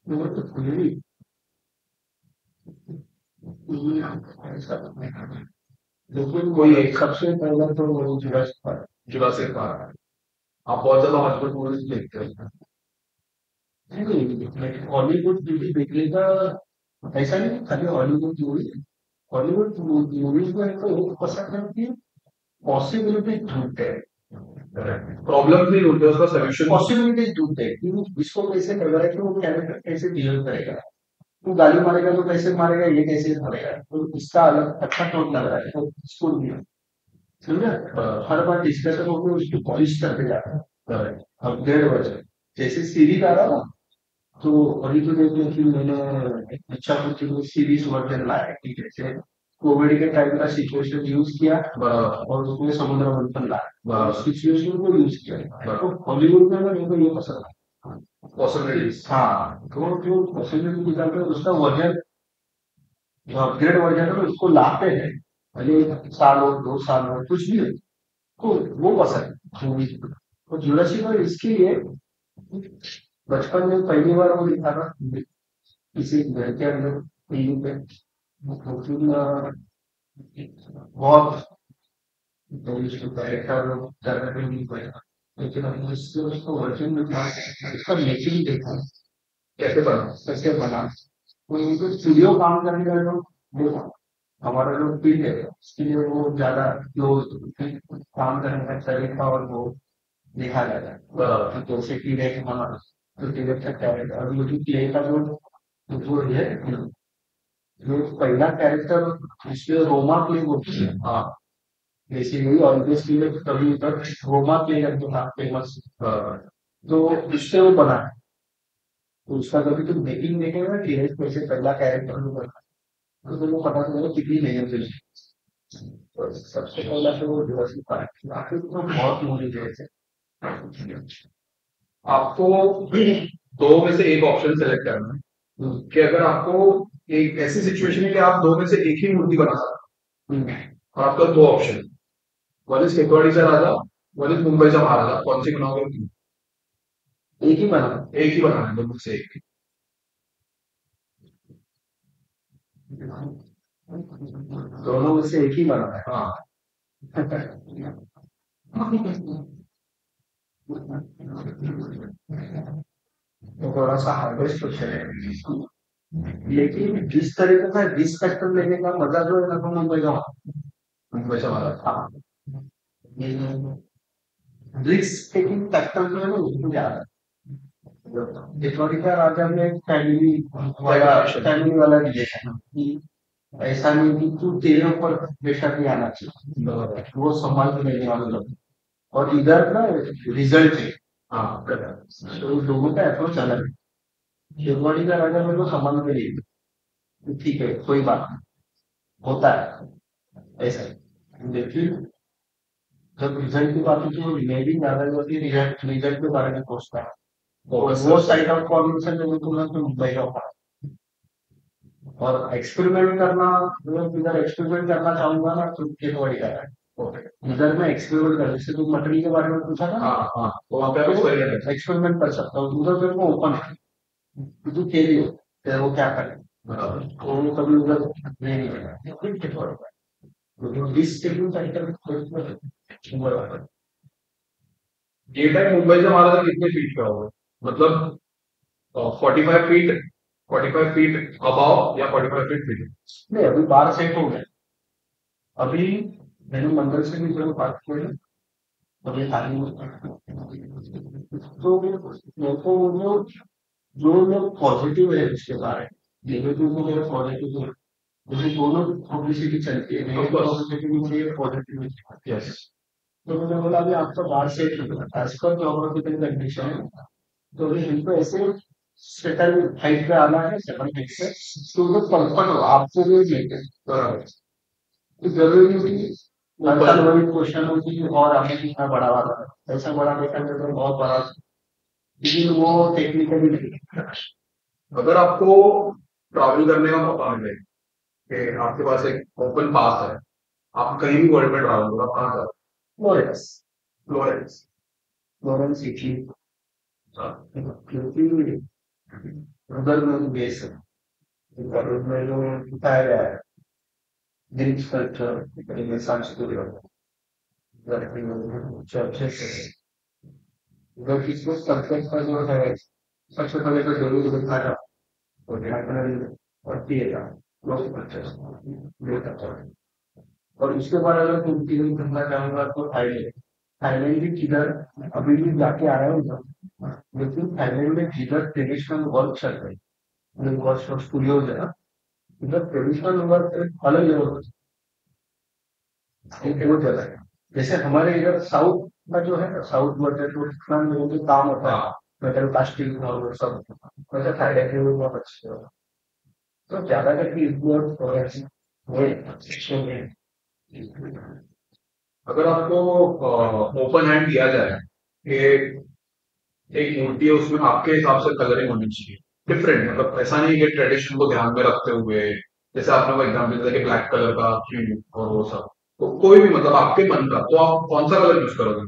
वो तो पूरी ऐसा लेकिन कोई एक सबसे पहले तो वो जुरासिक पार्क जुरासिक पार्क आप बहुत ज्यादा हॉलीवुड मूवीज देखते हैं नहीं हॉलीवुड मूवी देखने का ऐसा नहीं खाली हॉलीवुड मूवी हॉलीवुड मूवीज में तो एक पसंद है कि पॉसिबिलिटी ढूंढते हैं प्रॉब्लम नहीं होते उसका सोल्यूशन पॉसिबिलिटी ढूंढते हैं कि इसको कैसे कर रहा है कि वो कैरेक्टर कैसे बिहेव करेगा तू गाली मारेगा तो कैसे मारेगा ये कैसे मारेगा तो इसका अलग अच्छा टोन लग रहा है तो इसको भी समझा हर बार डिस्कशन होकर उसकी पॉलिश करते जाता है अपग्रेड वर्जन जैसे सीरीज आ रहा ना तो अभी तो देखिए कि मैंने अच्छा कुछ सीरीज वर्जन लाया है कि जैसे कोविड के टाइम का सिचुएशन यूज किया और उसमें समुद्र मंथन लाया सिचुएशन को यूज किया तो हॉलीवुड में मेरे को ये पसंद है पॉसिबिलिटीज हाँ तो जो पॉसिबिलिटी निकालते हैं उसका वर्जन जो अपग्रेड वर्जन है उसको लाते हैं भले 1 साल हो 2 साल हो कुछ भी हो तो वो पसंद है मूवी तो जुरासिक वर्ल्ड इसके लिए बचपन में पहली बार वो देखा था किसी घर के अंदर टीवी पे तो फिर बहुत कैरेक्टर ज्यादा भी नहीं पाया लेकिन हमने इससे उसको वर्जन में था उसका मेकिंग देखा कैसे बना तो उनको स्टूडियो काम करने का जो वो हमारा जो फील्ड है उसके लिए वो ज्यादा जो काम करने का तरीका और वो देखा जाता है तो जैसे कि रेख हमारा तो डायरेक्टर कैरेक्टर और वो जो प्ले का जो है जो पहला कैरेक्टर इसमें रोमा प्ले होती है हाँ बेसिकली ऑब्वियसली में कभी तक रोमा प्ले करके था फेमस तो उससे वो बना है तो उसका कभी तुम मेकिंग देखेगा धीरज कैसे पहला कैरेक्टर में बना तो तुमको पता चलेगा कितनी मेहनत है तो सबसे पहला तो वो जुरासिक पार्क बाकी तो बहुत मूवी जैसे आपको दो में से एक ऑप्शन सेलेक्ट करना है कि अगर आपको एक ऐसी सिचुएशन है कि आप दो में से एक ही मूर्ति बना सकते हैं और आपका दो ऑप्शन वन इज केकवाड़ी से राजा वन इज मुंबई से महाराजा कौन सी बनाओगे एक ही बना एक ही बनाना है दोनों से एक दोनों में से एक ही बना है हाँ तो थोड़ा सा हार्वेस्ट क्वेश्चन है लेकिन जिस तरीके का रिस्क फैक्टर लेने का मजा जो है ना तो मुंबई का मुंबई से महाराजा हाँ रिस्क टेकिंग फैक्टर जो है ना उसमें ज्यादा है चित्तौड़गढ़ राजा में फैमिली वाला रिलेशन ऐसा नहीं कि तू तेरे ऊपर प्रेशर नहीं आना चाहिए वो संभाल के लेने वाले लोग और इधर ना रिजल्ट है हाँ तो लोगों का अप्रोच अलग है शिववाड़ी का राजा मेरे को संभाल के लिए ठीक है कोई बात नहीं होता है ऐसा लेकिन जब रिजल्ट की बात होती है मैं भी ज्यादा होती है रिजल्ट के बारे में सोचता है वो साइड ऑफ कॉन्वेंशन में तुरंत मुंबई का होता और एक्सपेरिमेंट करना इधर एक्सपेरिमेंट करना चाहूंगा ना तो ये वही है इधर मैं एक्सपेरिमेंट कर जैसे तुम मटरी के बारे में पूछा था हाँ हाँ तो वहाँ पे आप इसको ले एक्सपेरिमेंट कर सकता हूँ उधर मेरे को ओपन है तू खेली हो फिर वो क्या करे तो वो कभी उधर नहीं करेगा तो डिस टेकिंग साइकिल ये टाइम मुंबई से हमारा था कितने फीट का होगा, मतलब 45 फीट, 45 फीट अबाव या 45 फीट फीट? नहीं, अभी बार सेट हो गए। अभी मैंने मंदिर से भी जो बात की है, अभी हाल ही में, तो मेरे को वो जो लोग पॉजिटिव है उसके बारे में, नेगेटिव में मेरा पॉजिटिव है, क्योंकि दोनों पब्लिसिटी चलती है, नेगेटिव पब्लिसिटी भी चाहिए, पॉजिटिव भी चाहिए। यस। तो मैंने बोला अभी आपका बार सेट हो गया, एज पर जोग्राफिकल कंडीशन है, तो अभी हमको ऐसे सेटल हाइट पे आना है, सेकंड हाइट पे, तो वो कंफर्ट हो आपको भी लेके, तो जरूरी नहीं कि हर साल वही क्वेश्चन हो कि और हमें कितना बड़ा वाला है, ऐसा बड़ा बेटा तो बहुत बड़ा, लेकिन वो टेक्निकली नहीं। अगर आपको ट्रैवल करने का मौका मिले कि आपके पास एक ओपन पास है, आप कहीं भी वर्ल्ड में ट्रैवल करो, आप कहाँ जाओ? Florence, Florence. फ्लोरेंस इटली, क्योंकि उधर में बेस है, और उसमें जो बताया गया है ग्रीक कल्चर, सांस्कृतिक चर्चेस है, उधर किसको कल्चर का जो है, सबसे पहले तो जरूर दिखाया और ध्यान और दिएगा लोग कल्चर। और उसके बाद अगर तुम चीजें करना चाहूंगा तो थाईलैंड, थाईलैंड भी किधर अभी भी जाके आ रहा है उधर, लेकिन थाईलैंड में जिधर ट्रेडिशनल वर्क चल रही है, वर्क स्टूडियो है ना, उधर ट्रेडिशनल वर्क एक अलग लेवल पर वो चला है। जैसे हमारे इधर साउथ का जो है, साउथ वर्क तो कितना लोगों के काम होता है, मेटल कास्टिंग और वो सब, वैसे थाईलैंड में भी बहुत अच्छे हो, तो ज्यादा करके इस वो अगर आपको ओपन हैंड दिया जाए कि एक मूर्ति है, उसमें आपके हिसाब से कलरिंग होनी चाहिए डिफरेंट, मतलब ऐसा नहीं कि ट्रेडिशन को ध्यान में रखते हुए, जैसे आपने वो एग्जाम्पल दिया कि ब्लैक कलर का थीम और वो सब, तो कोई भी मतलब आपके मन का, तो आप कौन सा कलर यूज करोगे?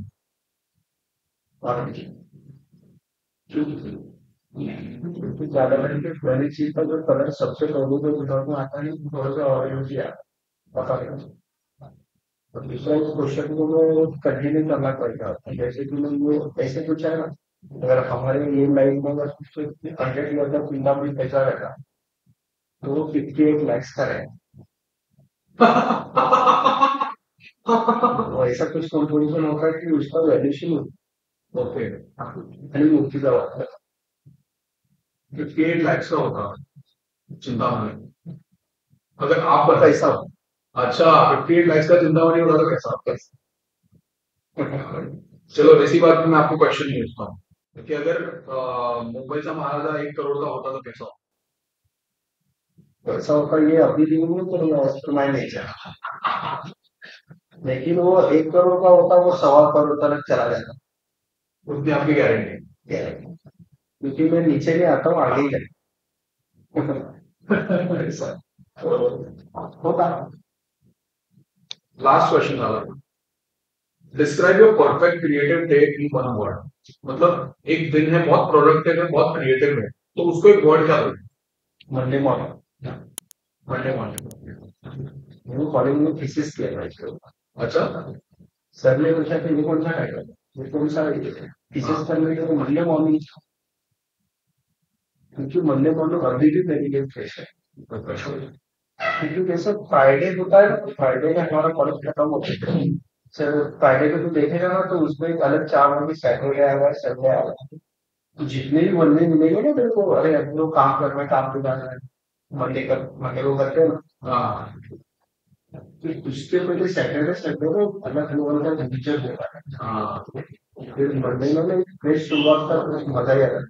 क्योंकि ज्यादा करके पहली चीज का जो कलर सबसे पहले जो दिमाग में आता है वो थोड़ा सा ऑरेंज ही आता है, पता नहीं। तो दूसरा इस क्वेश्चन को वो कंटिन्यू करना पड़ेगा, जैसे कि मैं वो ऐसे पूछा है ना, अगर हमारे ये लाइफ में अगर कुछ 100 ईयर का पिंडा भी पैसा रहेगा तो वो 58 lakhs का है, तो ऐसा कुछ कंपोजिशन होता है कि उसका वैल्यूशन ओके। खाली मुक्ति का होता है। 58 लाख का होगा, चिंता नहीं। अगर आप बता, पैसा अच्छा 58 लाख का चिंतामणि होगा तो कैसा आपका? चलो इसी बात में मैं आपको क्वेश्चन पूछता हूँ कि अगर मुंबई का महाराजा 1 करोड़ का होता तो कैसा होता? पैसा होता, ये अभी भी नहीं तो मैं नहीं चाह, लेकिन वो 1 करोड़ का होता वो 1.25 करोड़ तक चला जाता, उसकी आपकी गारंटी? क्योंकि मैं नीचे नहीं आता हूँ, आगे ही ऐसा। होता। लास्ट क्वेश्चन था, describe your perfect creative day in one word, मतलब एक दिन है बहुत प्रोडक्टिव है, बहुत क्रिएटिव है, तो उसको एक वर्ड क्या दोगे? Monday morning, Monday morning. मैंने कॉलेज में थीसिस किया था इसके ऊपर। अच्छा। सर ने पूछा कि ये कौन सा है, ये कौन सा थीसिस करने के लिए मंडे मॉर्निंग, क्योंकि मंडे मॉर्निंग अभी भी मेरे लिए फ्रेश है, क्योंकि जैसे फ्राइडे होता है ना, फ्राइडे में हमारा कॉलेज खत्म होता है, सर फ्राइडे को तो देखेगा ना तो उसमें एक अलग चार होंगे, सैटरडे आएगा, संडे आएगा, तो जितने भी बंदे मिलेंगे ना मेरे को, अरे हम लोग काम कर रहे हैं, काम पे जाना है, मंडे को करते हैं ना, हाँ। तो उसके पहले सैटरडे संडे को अलग लेवल का टीचर होगा, हाँ। फिर मंडे में फ्रेश शुरुआत का कुछ मजा ही आता है,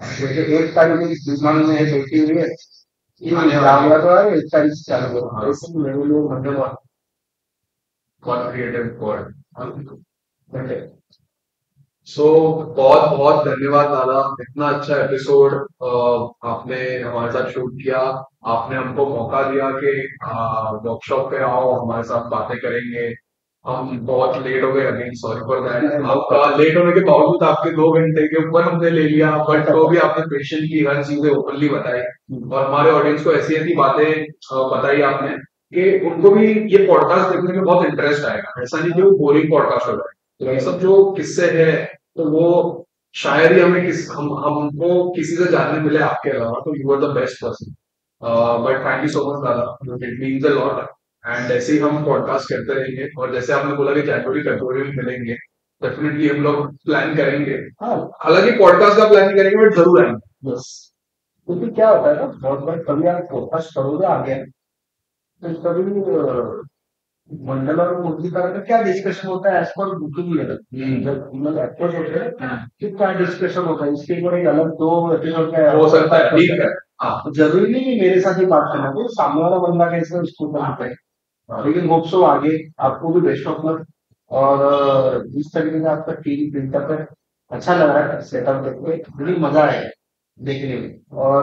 जैसे एक तारीख की दिमाग में है बैठी हुई है, ये एग्जाम हुआ तो है, एक तारीख से चालू हुआ, ऐसे मेरे लोग मंडे बहुत क्रिएटिव वर्ड। मंडे। सो बहुत बहुत धन्यवाद दादा, इतना अच्छा एपिसोड आपने हमारे साथ शूट किया, आपने हमको मौका दिया कि वर्कशॉप पे आओ, हमारे साथ बातें करेंगे। हम बहुत लेट हो गए, अगेन सॉरी फॉर दैट, आपका लेट होने के बावजूद आपके 2 घंटे के ऊपर हमने ले लिया, बट तो भी आपने पेशेंटली हर चीजें ओपनली बताई, और हमारे ऑडियंस को ऐसी ऐसी बातें बताई आपने कि उनको भी ये पॉडकास्ट देखने में बहुत इंटरेस्ट आएगा, ऐसा नहीं कि वो बोरिंग पॉडकास्ट हो रहा है। तो ये सब जो किस्से हैं तो वो शायद ही हमको किसी से जानने मिले आपके अलावा, तो you are the best person. But thank you so much Dada, it means a lot. And ऐसे ही हम पॉडकास्ट करते रहेंगे, और जैसे आपने बोला कि जनवरी फरवरी में मिलेंगे, डेफिनेटली हम लोग प्लान करेंगे। हाँ, हालांकि पॉडकास्ट का प्लान करेंगे बट जरूर आएंगे। बस क्योंकि क्या होता है ना, बहुत बार कभी आप फोकस करोगे आगे, तो कभी मंडल और मुरली का क्या डिस्कशन होता है एज पर बुकिंग लेवल, जब मतलब एक्टर्स होते हैं कि क्या डिस्कशन होता है, इसके ऊपर एक अलग दो एपिसोड का हो सकता है, ठीक है। हाँ, जरूरी नहीं कि मेरे साथ ही बात करना है, सामने वाला बंदा कैसे उसको करते हैं। लेकिन होप सो आगे आपको भी बेस्ट ऑफ लक, और जिस तरीके से आपका टीम बिल्डअप है, अच्छा लग रहा है सेटअप देख के, बड़ी मजा आया देखने में। और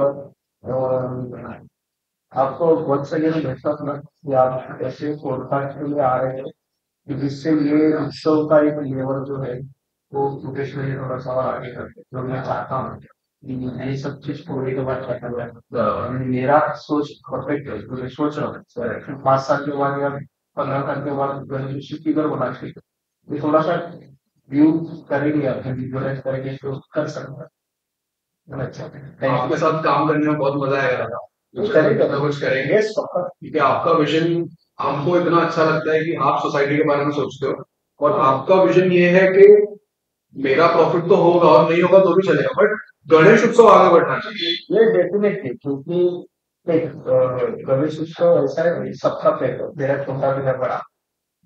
आपको बहुत सही बेस्ट ऑफ लक कि आप ऐसे पॉडकास्ट के लिए आ रहे हैं, कि जिससे ये उत्सव का एक लेवल जो है वो प्रोफेशनली थोड़ा सा और आगे करके, जो मैं चाहता हूँ कि ये सब चीज पूरी के बाद करना है। मेरा सोच परफेक्ट है, तो मैं सोच रहा हूँ 5 साल के बाद या 15 साल के बाद फिगर बना के ये थोड़ा सा व्यू करेंगे, अपने विजुअलाइज करेंगे तो कर सकते हैं। अच्छा, आपके साथ काम करने में बहुत मजा आएगा दादा। कुछ करेंगे, क्योंकि आपका विजन हमको इतना अच्छा लगता है कि आप सोसाइटी के बारे में सोचते हो, और आपका विजन ये है कि मेरा प्रॉफिट तो होगा और नहीं होगा तो भी चलेगा, बट गणेश उत्सव आगे बढ़ना चाहिए। ये डेफिनेटली, क्योंकि गणेश उत्सव ऐसा है, सबका पेट हो, मेरा छोटा मेरा बड़ा,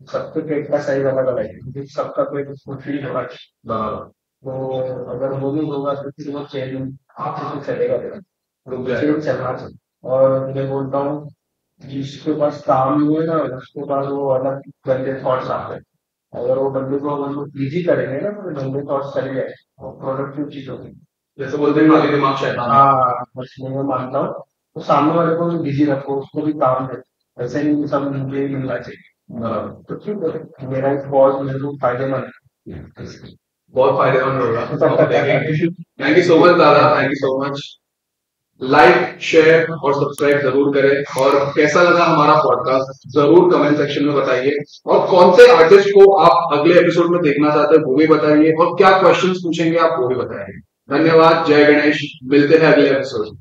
सबके पेट का साइज अलग अलग है, क्योंकि सबका पेट उसको फील होना चाहिए। तो अगर वो नहीं होगा तो फिर वो चेन आपसे तो चलेगा नहीं, रुक चेन जाएगा। चलना चाहिए। और मैं बोलता हूँ जिसके पास काम नहीं है ना, उसके पास वो अलग गंदे थॉट्स आते हैं। अगर वो बंदे को अगर वो इजी करेंगे ना, तो गंदे थॉट्स चले जाए, वो प्रोडक्टिव चीज होगी। जैसे बोलते हैं खाली दिमाग शैतान है। हाँ, बस मैं मानता हूँ, तो सामने वाले को भी बिजी रखो, उसको भी काम दे, ऐसे नहीं सब मुझे ही मिलना चाहिए। तो ठीक है, मेरा एक पॉज मेरे को फायदेमंद है। बहुत फायदेमंद होगा, तो देखेंगे। थैंक यू सो मच दादा, thank you so much. Like share और सब्सक्राइब जरूर करें, और कैसा लगा हमारा पॉडकास्ट जरूर कमेंट सेक्शन में बताइए, और कौन से आर्टिस्ट को आप अगले एपिसोड में देखना चाहते हैं वो भी बताइए, और क्या क्वेश्चंस पूछेंगे आप वो भी बताइए। धन्यवाद, जय गणेश, मिलते हैं अगले एपिसोड।